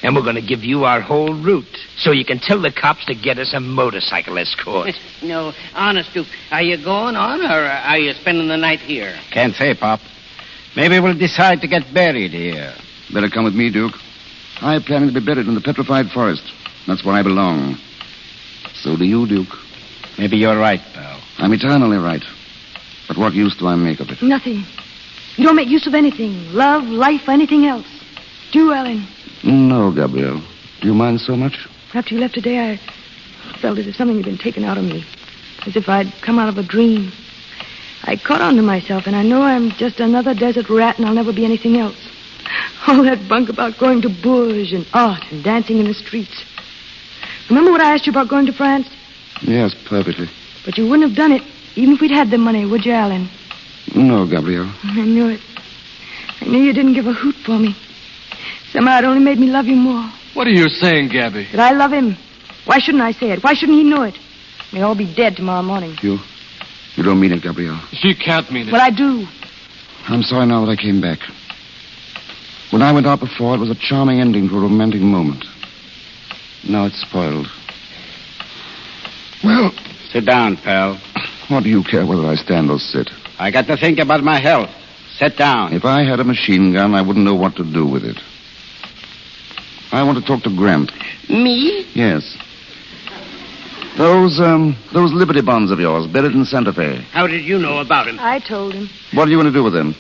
And we're going to give you our whole route, so you can tell the cops to get us a motorcycle escort. No, honest, Duke. Are you going on, or are you spending the night here? Can't say, Pop. Maybe we'll decide to get buried here. Better come with me, Duke. I plan to be buried in the Petrified Forest. That's where I belong. So do you, Duke. Maybe you're right, pal. I'm eternally right. But what use do I make of it? Nothing. You don't make use of anything. Love, life, anything else. Do you, Ellen? No, Gabrielle. Do you mind so much? After you left today, I felt as if something had been taken out of me. As if I'd come out of a dream. I caught on to myself, and I know I'm just another desert rat, and I'll never be anything else. All that bunk about going to Bourges and art and dancing in the streets. Remember what I asked you about going to France? Yes, perfectly. But you wouldn't have done it, even if we'd had the money, would you, Alan? No, Gabrielle. I knew it. I knew you didn't give a hoot for me. Somehow it only made me love you more. What are you saying, Gabby? That I love him. Why shouldn't I say it? Why shouldn't he know it? May all be dead tomorrow morning. You don't mean it, Gabrielle. She can't mean it. Well, I do. I'm sorry now that I came back. When I went out before, it was a charming ending to a romantic moment. Now it's spoiled. Well... Sit down, pal. What do you care whether I stand or sit? I got to think about my health. Sit down. If I had a machine gun, I wouldn't know what to do with it. I want to talk to Gramp. Me? Yes. Those Liberty bonds of yours, buried in Santa Fe. How did you know about him? I told him. What are you going to do with them?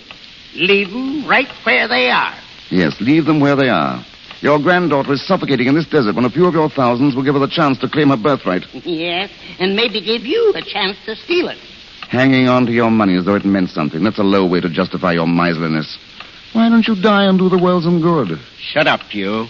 Leave them right where they are. Yes, leave them where they are. Your granddaughter is suffocating in this desert when a few of your thousands will give her the chance to claim her birthright. Yes, and maybe give you the chance to steal it. Hanging on to your money as though it meant something. That's a low way to justify your miserliness. Why don't you die and do the world some good? Shut up, you.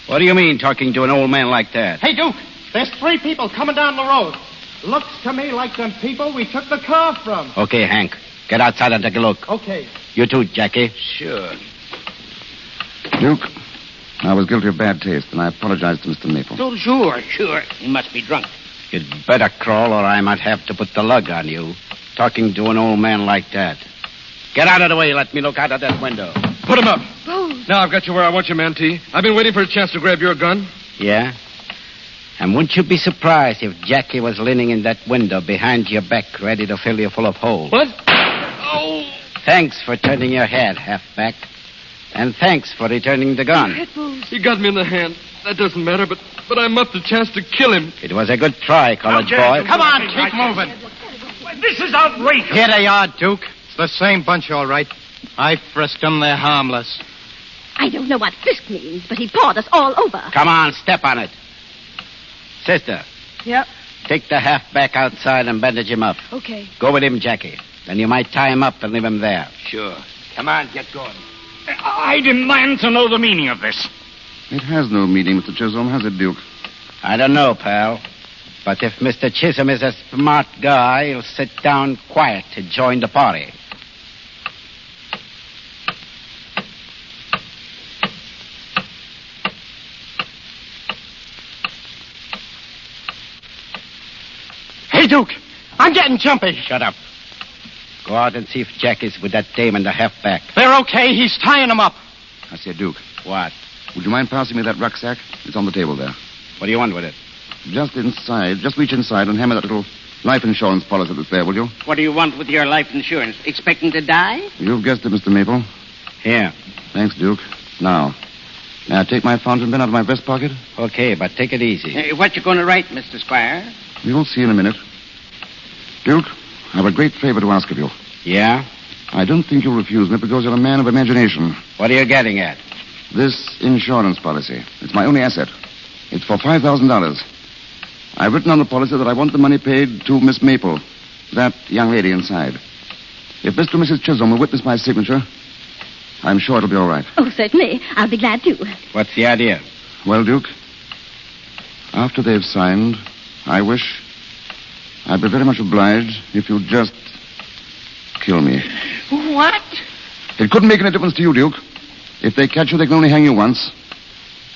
What do you mean, talking to an old man like that? Hey, Duke, there's 3 people coming down the road. Looks to me like them people we took the car from. Okay, Hank. Get outside and take a look. Okay. You too, Jackie. Sure. Duke, I was guilty of bad taste, and I apologize to Mr. Maple. Oh, sure. He must be drunk. You'd better crawl, or I might have to put the lug on you. Talking to an old man like that. Get out of the way. Let me look out of that window. Put him up. Bose. Now I've got you where I want you, Mantee. I've been waiting for a chance to grab your gun. Yeah? And wouldn't you be surprised if Jackie was leaning in that window behind your back, ready to fill you full of holes? What? Oh! Thanks for turning your head, halfback. And thanks for returning the gun. He got me in the hand. That doesn't matter, but I muffed the chance to kill him. It was a good try, college boy. Come on, keep moving. This is outrageous. Here they are, Duke. It's the same bunch, all right. I frisked them. They're harmless. I don't know what frisk means, but he pawed us all over. Come on, step on it. Sister, Yep. take the halfback outside and bandage him up. Okay. Go with him, Jackie. Then you might tie him up and leave him there. Sure. Come on, get going. I demand to know the meaning of this. It has no meaning, Mr. Chisholm, has it, Duke? I don't know, pal. But if Mr. Chisholm is a smart guy, he'll sit down quiet to join the party. Hey, Duke, I'm getting jumpy. Shut up. Go out and see if Jack is with that dame and the halfback. They're okay. He's tying them up. I say, Duke. What? Would you mind passing me that rucksack? It's on the table there. What do you want with it? Just inside. Just reach inside and hammer that little life insurance policy that's there, will you? What do you want with your life insurance? Expecting to die? You've guessed it, Mr. Maple. Here. Thanks, Duke. Now, may I take my fountain pen out of my vest pocket? Okay, but take it easy. What you going to write, Mr. Squire? You'll see in a minute. Duke, I have a great favor to ask of you. Yeah? I don't think you'll refuse me because you're a man of imagination. What are you getting at? This insurance policy. It's my only asset. It's for $5,000. I've written on the policy that I want the money paid to Miss Maple, that young lady inside. If Mr. and Mrs. Chisholm will witness my signature, I'm sure it'll be all right. Oh, certainly. I'll be glad to. What's the idea? Well, Duke, after they've signed, I'd be very much obliged if you'd just kill me. What? It couldn't make any difference to you, Duke. If they catch you, they can only hang you once.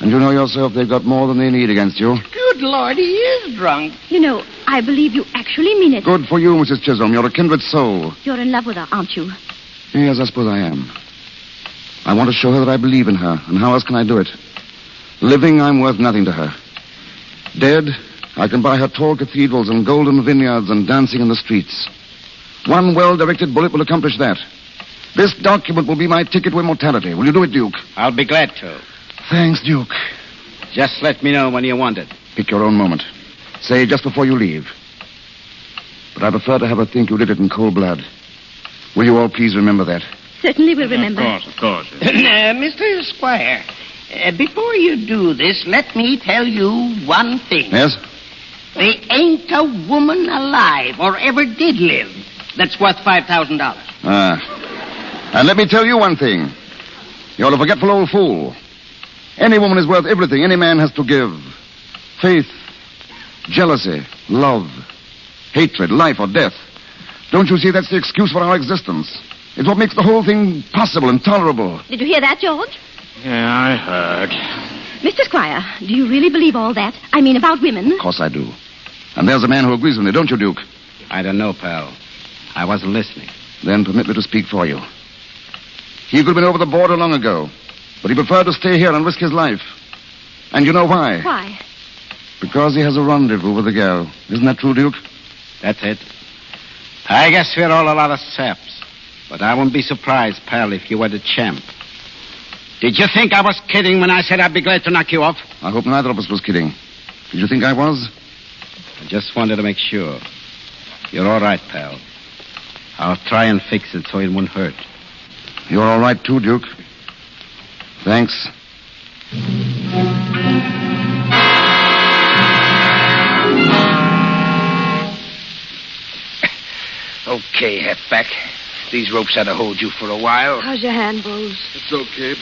And you know yourself they've got more than they need against you. Good Lord, he is drunk. You know, I believe you actually mean it. Good for you, Mrs. Chisholm. You're a kindred soul. You're in love with her, aren't you? Yes, I suppose I am. I want to show her that I believe in her. And how else can I do it? Living, I'm worth nothing to her. Dead, I can buy her tall cathedrals and golden vineyards and dancing in the streets. One well-directed bullet will accomplish that. This document will be my ticket to immortality. Will you do it, Duke? I'll be glad to. Thanks, Duke. Just let me know when you want it. Pick your own moment. Say just before you leave. But I prefer to have her think you did it in cold blood. Will you all please remember that? Certainly we'll remember. Of course. Mr. Squire, before you do this, let me tell you one thing. Yes? There ain't a woman alive or ever did live that's worth $5,000. And let me tell you one thing. You're a forgetful old fool. Any woman is worth everything any man has to give. Faith, jealousy, love, hatred, life or death. Don't you see that's the excuse for our existence? It's what makes the whole thing possible and tolerable. Did you hear that, George? Yeah, I heard. Mr. Squire, do you really believe all that? I mean, about women? Of course I do. And there's a man who agrees with me, don't you, Duke? I don't know, pal. I wasn't listening. Then permit me to speak for you. He could have been over the border long ago, but he preferred to stay here and risk his life. And you know why? Why? Because he has a rendezvous with the girl. Isn't that true, Duke? That's it. I guess we're all a lot of saps. But I wouldn't be surprised, pal, if you were the champ. Did you think I was kidding when I said I'd be glad to knock you off? I hope neither of us was kidding. Did you think I was? I just wanted to make sure. You're all right, pal. I'll try and fix it so it won't hurt. You're all right, too, Duke. Thanks. Okay, halfback. These ropes ought to hold you for a while. How's your hand, Bose? It's okay,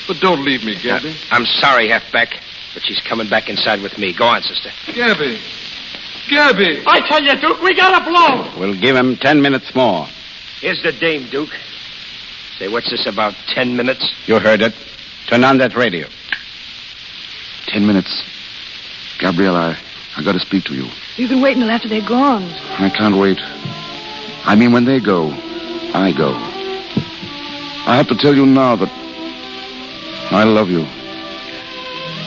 but don't leave me, Gabby. I'm sorry, halfback, but she's coming back inside with me. Go on, sister. Gabby! Gabby! I tell you, Duke, we got to blow. We'll give him 10 minutes more. Here's the dame, Duke. Say, what's this about 10 minutes? You heard it. Turn on that radio. 10 minutes. Gabrielle, I got to speak to you. You can wait until after they're gone. I can't wait. I mean, when they go, I go. I have to tell you now that I love you.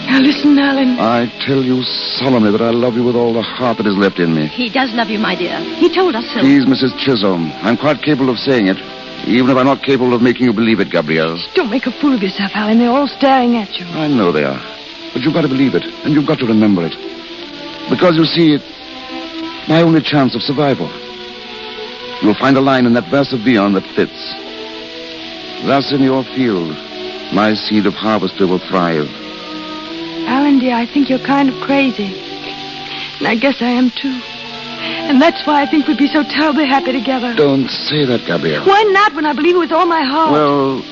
Now listen, Alan. I tell you solemnly that I love you with all the heart that is left in me. He does love you, my dear. He told us so. Please, Mrs. Chisholm, I'm quite capable of saying it, even if I'm not capable of making you believe it, Gabrielle. Don't make a fool of yourself, Alan. They're all staring at you. I know they are. But you've got to believe it, and you've got to remember it. Because, you see, it's my only chance of survival. You'll find a line in that verse of Vion that fits. Thus in your field, my seed of harvester will thrive. Alan, dear, I think you're kind of crazy. And I guess I am, too. And that's why I think we'd be so terribly happy together. Don't say that, Gabrielle. Why not, when I believe it with all my heart? Well,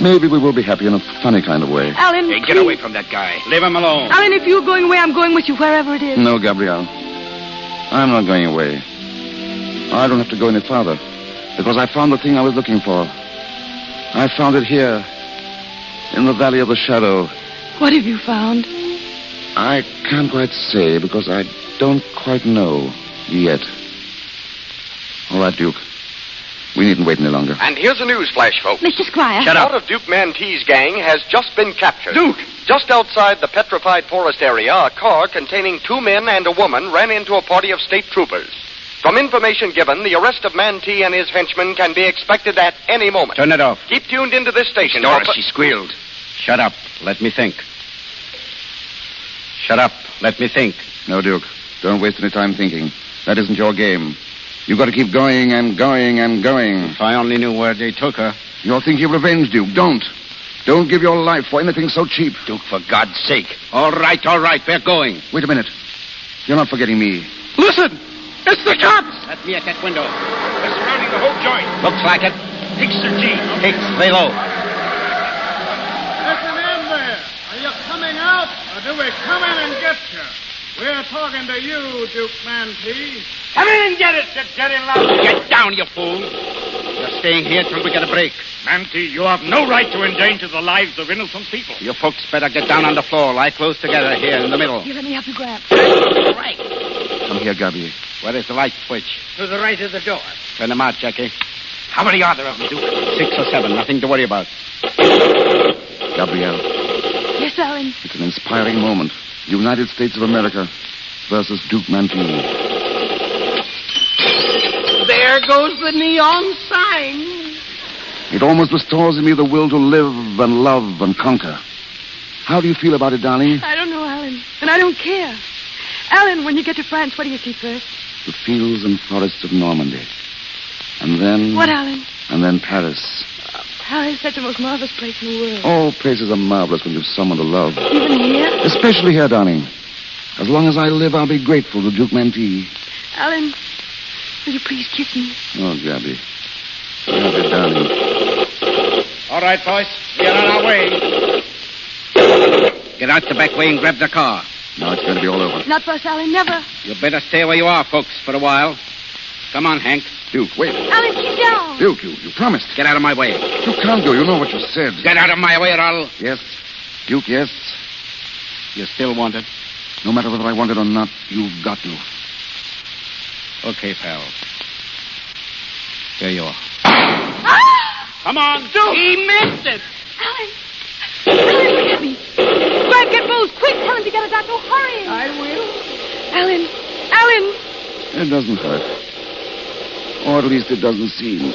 maybe we will be happy in a funny kind of way. Alan, Hey, get away from that guy. Leave him alone. Alan, if you're going away, I'm going with you wherever it is. No, Gabrielle. I'm not going away. I don't have to go any farther, because I found the thing I was looking for. I found it here, in the Valley of the Shadow. What have you found? I can't quite say, because I don't quite know yet. All right, Duke. We needn't wait any longer. And here's a news flash, folks. Mr. Squire. Shut up. Part of Duke Mantee's gang has just been captured. Duke! Just outside the Petrified forest area, a car containing 2 men and a woman ran into a party of state troopers. From information given, the arrest of Mantee and his henchmen can be expected at any moment. Turn it off. Keep tuned into this station. Doris, she squealed. Shut up. Let me think. Shut up. Let me think. No, Duke. Don't waste any time thinking. That isn't your game. You've got to keep going and going and going. If I only knew where they took her. You're thinking of revenge, Duke. Don't. Don't give your life for anything so cheap. Duke, for God's sake. All right. We're going. Wait a minute. You're not forgetting me. Listen! It's the cops! Let me at that window. They're surrounding the whole joint. Looks like it. Hicks or G. Hicks, lay low. Listen in there. Are you coming out, or do we come in and get you? We're talking to you, Duke Mantee. Come in and get it, you dirty lout. Get down, you fool. You're staying here till we get a break. Mantee, you have no right to endanger the lives of innocent people. You folks better get down on the floor. Lie close together here in the middle. Here, let me help you, Gramps. Right. Come here, Gabby. Where is the light switch? To the right of the door. Turn them out, Jackie. How many are there of them, Duke? 6 or 7. Nothing to worry about. Gabrielle. Yes, Alan. It's an inspiring moment. United States of America versus Duke Mantee. There goes the neon sign. It almost restores in me the will to live and love and conquer. How do you feel about it, darling? I don't know, Alan. And I don't care. Alan, when you get to France, what do you see first? The fields and forests of Normandy. And then... What, Alan? And then Paris. Paris, that's the most marvelous place in the world. All places are marvelous when you've someone to love. Even here? Especially here, darling. As long as I live, I'll be grateful to Duke Mantee. Alan, will you please kiss me? Oh, Gabby. Gabby, darling. All right, boys. We're on our way. Get out the back way and grab the car. Now it's going to be all over. Not for us, Alan, never. You better stay where you are, folks, for a while. Come on, Hank. Duke, wait. Alan, keep down. Duke, you promised. Get out of my way. You can't go. You know what you said. Get out of my way or I'll... Yes. Duke, yes. You still want it? No matter whether I want it or not, you've got to. Okay, pal. Here you are. Ah! Come on, Duke! He missed it. Alan, look at me. Grab, get Bose. Quick, tell him to get a doctor. Hurry. I will. Alan. It doesn't hurt. Or at least it doesn't seem.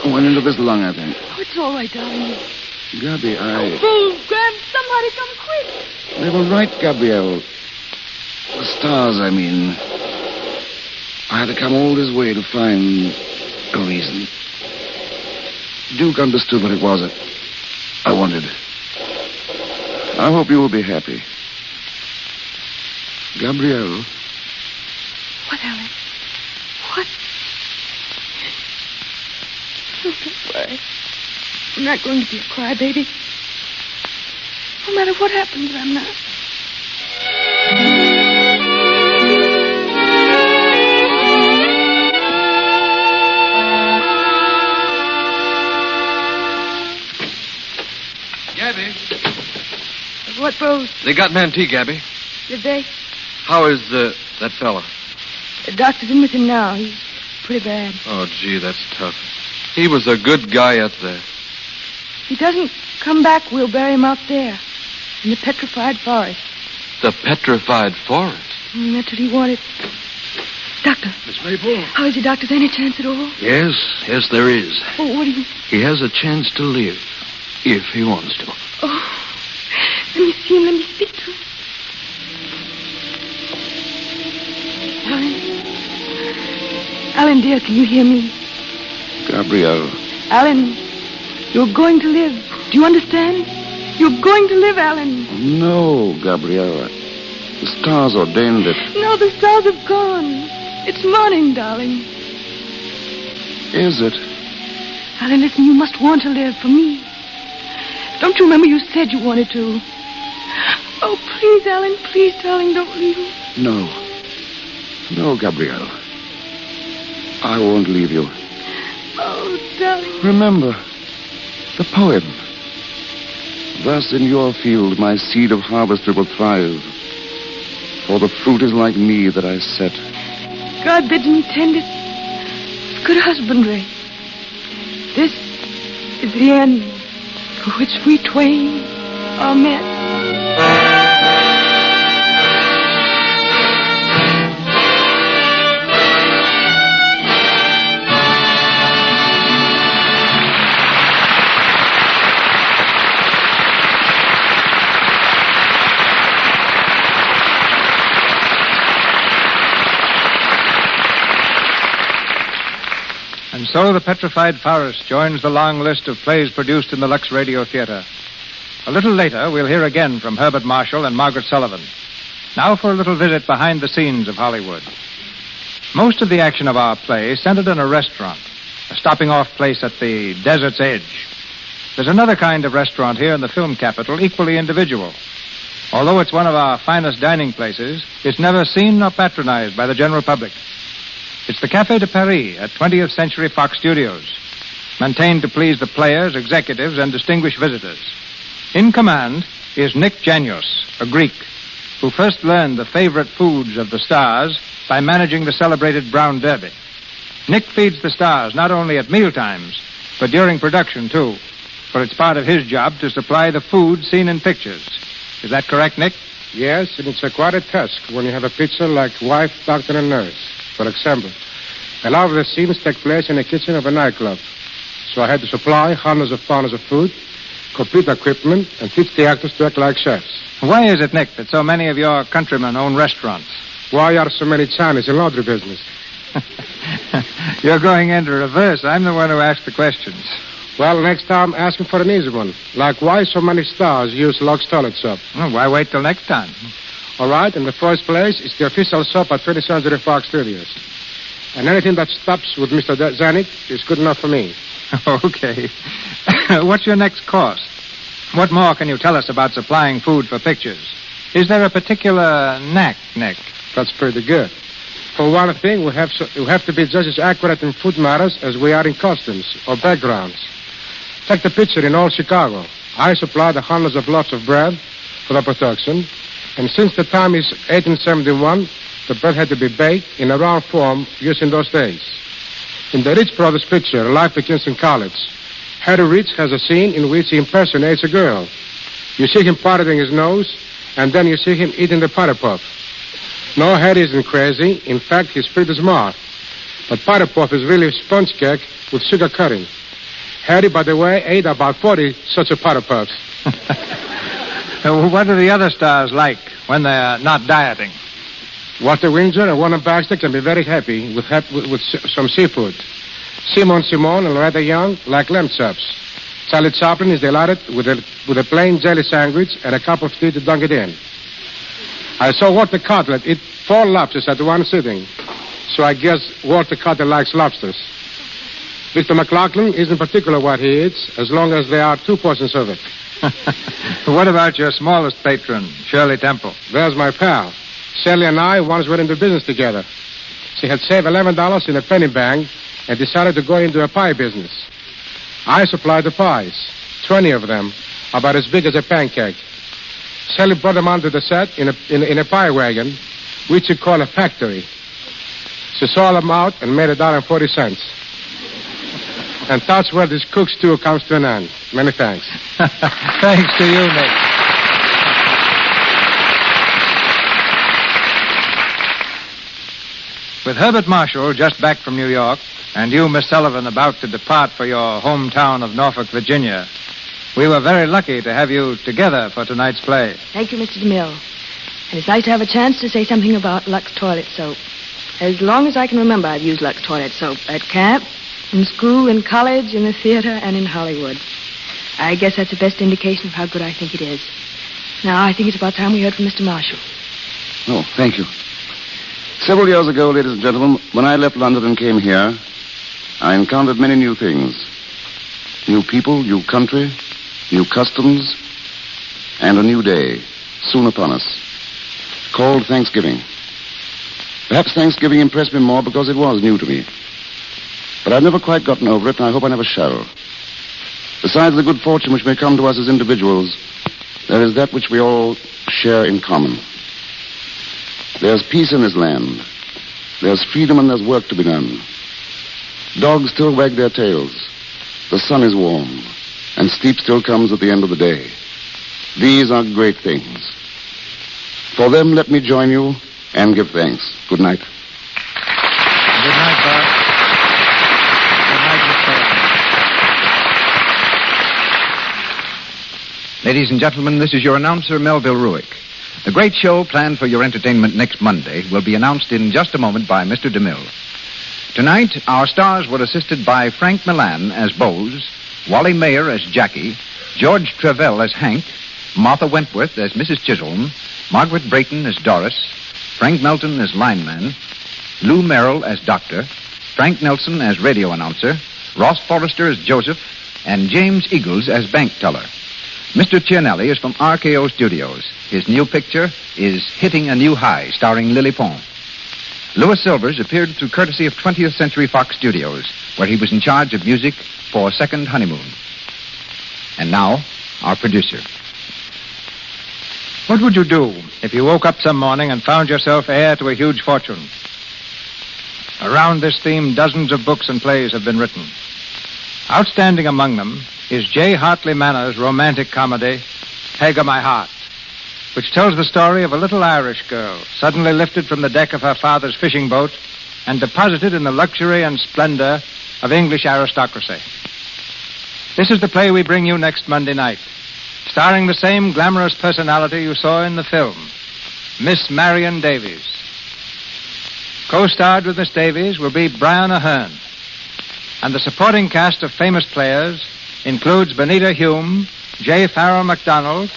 I went into this lung, I think. Oh, it's all right, darling. Gabby, Bose, Grab, somebody come quick. They were right, Gabrielle. The stars, I mean. I had to come all this way to find a reason. Duke understood what it was that I wanted. I hope you will be happy. Gabrielle. What, Alan? What? Oh, don't worry. I'm not going to be a crybaby. No matter what happens, I'm not. Gabby. What, Bose? They got Mantee, Gabby. Did they? How is that fella? The doctor's in with him now. He's pretty bad. Oh, gee, that's tough. He was a good guy up there. If he doesn't come back, we'll bury him out there in the Petrified Forest. The Petrified Forest? That's what he wanted. Doctor. Miss Maple? How is he, Doctor? Is there any chance at all? Yes, there is. Oh, what do you... He has a chance to live, if he wants to. Oh, let me see him. Let me speak to him. Alan, dear, can you hear me? Gabrielle. Alan, you're going to live. Do you understand? You're going to live, Alan. No, Gabrielle. The stars ordained it. No, the stars have gone. It's morning, darling. Is it? Alan, listen, you must want to live for me. Don't you remember you said you wanted to? Oh, please, Alan, please, darling, don't leave me. No. No, Gabrielle. I won't leave you. Oh, darling. Remember, the poem. Thus in your field my seed of harvester will thrive. For the fruit is like me that I set. God bids me tend it with good husbandry. This is the end for which we twain are met. And so the Petrified Forest joins the long list of plays produced in the Lux Radio Theater. A little later, we'll hear again from Herbert Marshall and Margaret Sullivan. Now for a little visit behind the scenes of Hollywood. Most of the action of our play centered in a restaurant, a stopping-off place at the desert's edge. There's another kind of restaurant here in the film capital, equally individual. Although it's one of our finest dining places, it's never seen nor patronized by the general public. It's the Café de Paris at 20th Century Fox Studios, maintained to please the players, executives, and distinguished visitors. In command is Nick Janios, a Greek, who first learned the favorite foods of the stars by managing the celebrated Brown Derby. Nick feeds the stars not only at mealtimes, but during production, too, for it's part of his job to supply the food seen in pictures. Is that correct, Nick? Yes, and it's quite a task when you have a picture like wife, doctor, and nurse. For example, a lot of the scenes take place in the kitchen of a nightclub. So I had to supply hundreds of pounds of food, complete equipment, and teach the actors to act like chefs. Why is it, Nick, that so many of your countrymen own restaurants? Why are so many Chinese in laundry business? You're going into reverse. I'm the one who asked the questions. Well, next time, ask me for an easy one. Like, why so many stars use Lux toilet soap? Well, why wait till next time? All right, in the first place, it's the official soap at 20th Century Fox Studios. And anything that stops with Mr. Zanuck is good enough for me. Okay. What's your next course? What more can you tell us about supplying food for pictures? Is there a particular knack, Nick? That's pretty good. For one thing, we have to be just as accurate in food matters as we are in costumes or backgrounds. Take the picture in old Chicago. I supplied the hundreds of loaves of bread for the production, and since the time is 1871, the bread had to be baked in a round form used in those days. In the Rich Brothers picture, Life Begins in College, Harry Rich has a scene in which he impersonates a girl. You see him parting his nose, and then you see him eating the Powder Puff. No, Harry isn't crazy. In fact, he's pretty smart. But Powder Puff is really sponge cake with sugar coating. Harry, by the way, ate about 40 such a Powder Puffs. What do the other stars like when they're not dieting? Walter Windsor and Warner Baxter can be very happy with some seafood. Simon and Loretta Young like lamb chops. Charlie Chaplin is delighted with a plain jelly sandwich and a cup of tea to dunk it in. I saw Walter Cutler eat 4 lobsters at one sitting, so I guess Walter Cutler likes lobsters. Mr. McLaughlin isn't particular what he eats, as long as there are 2 portions of it. What about your smallest patron, Shirley Temple? There's my pal. Shirley and I once went into business together. She had saved $11 in a penny bank and decided to go into a pie business. I supplied the pies, 20 of them, about as big as a pancake. Shirley brought them onto the set in a pie wagon, which you call a factory. She saw them out and made $1.40. And that's where this cook stew comes to an end. Many thanks. Thanks to you, Nick. With Herbert Marshall just back from New York, and you, Miss Sullivan, about to depart for your hometown of Norfolk, Virginia, we were very lucky to have you together for tonight's play. Thank you, Mr. DeMille. And it's nice to have a chance to say something about Lux Toilet Soap. As long as I can remember, I've used Lux Toilet Soap at camp, in school, in college, in the theater, and in Hollywood. I guess that's the best indication of how good I think it is. Now, I think it's about time we heard from Mr. Marshall. Oh, thank you. Several years ago, ladies and gentlemen, when I left London and came here, I encountered many new things. New people, new country, new customs, and a new day, soon upon us, called Thanksgiving. Perhaps Thanksgiving impressed me more because it was new to me. But I've never quite gotten over it, and I hope I never shall. Besides the good fortune which may come to us as individuals, there is that which we all share in common. There's peace in this land. There's freedom and there's work to be done. Dogs still wag their tails. The sun is warm. And sleep still comes at the end of the day. These are great things. For them, let me join you and give thanks. Good night. Good night, Bart. Good night, Miss Sullivan. Ladies and gentlemen, this is your announcer, Melville Ruick. The great show planned for your entertainment next Monday will be announced in just a moment by Mr. DeMille. Tonight, our stars were assisted by Frank Milan as Bose, Wally Mayer as Jackie, George Travell as Hank, Martha Wentworth as Mrs. Chisholm, Margaret Brayton as Doris, Frank Melton as lineman, Lou Merrill as doctor, Frank Nelson as radio announcer, Ross Forrester as Joseph, and James Eagles as bank teller. Mr. Cianelli is from RKO Studios. His new picture is Hitting a New High, starring Lily Pont. Louis Silvers appeared through courtesy of 20th Century Fox Studios, where he was in charge of music for Second Honeymoon. And now, our producer. What would you do if you woke up some morning and found yourself heir to a huge fortune? Around this theme, dozens of books and plays have been written. Outstanding among them is J. Hartley Manor's romantic comedy, Peg of My Heart, which tells the story of a little Irish girl suddenly lifted from the deck of her father's fishing boat and deposited in the luxury and splendor of English aristocracy. This is the play we bring you next Monday night, starring the same glamorous personality you saw in the film, Miss Marion Davies. Co-starred with Miss Davies will be Brian Ahern, and the supporting cast of famous players includes Benita Hume, J. Farrell MacDonald,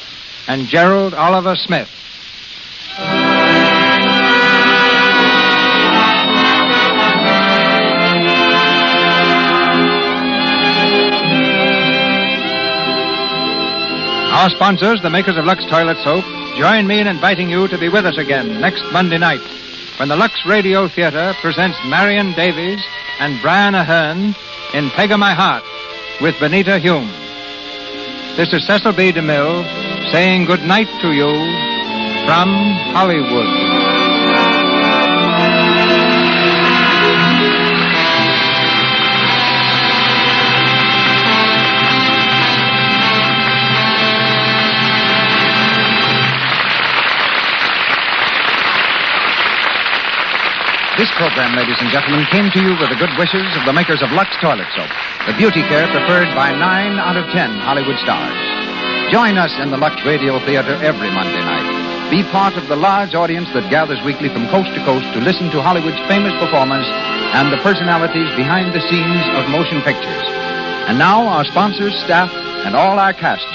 and Gerald Oliver Smith. Our sponsors, the makers of Lux Toilet Soap, join me in inviting you to be with us again next Monday night when the Lux Radio Theater presents Marion Davies and Brian Ahern in Peg of My Heart with Benita Hume. This is Cecil B. DeMille saying good night to you from Hollywood. This program, ladies and gentlemen, came to you with the good wishes of the makers of Lux Toilet Soap, the beauty care preferred by 9 out of 10 Hollywood stars. Join us in the Lux Radio Theater every Monday night. Be part of the large audience that gathers weekly from coast to coast to listen to Hollywood's famous performers and the personalities behind the scenes of motion pictures. And now, our sponsors, staff, and all our cast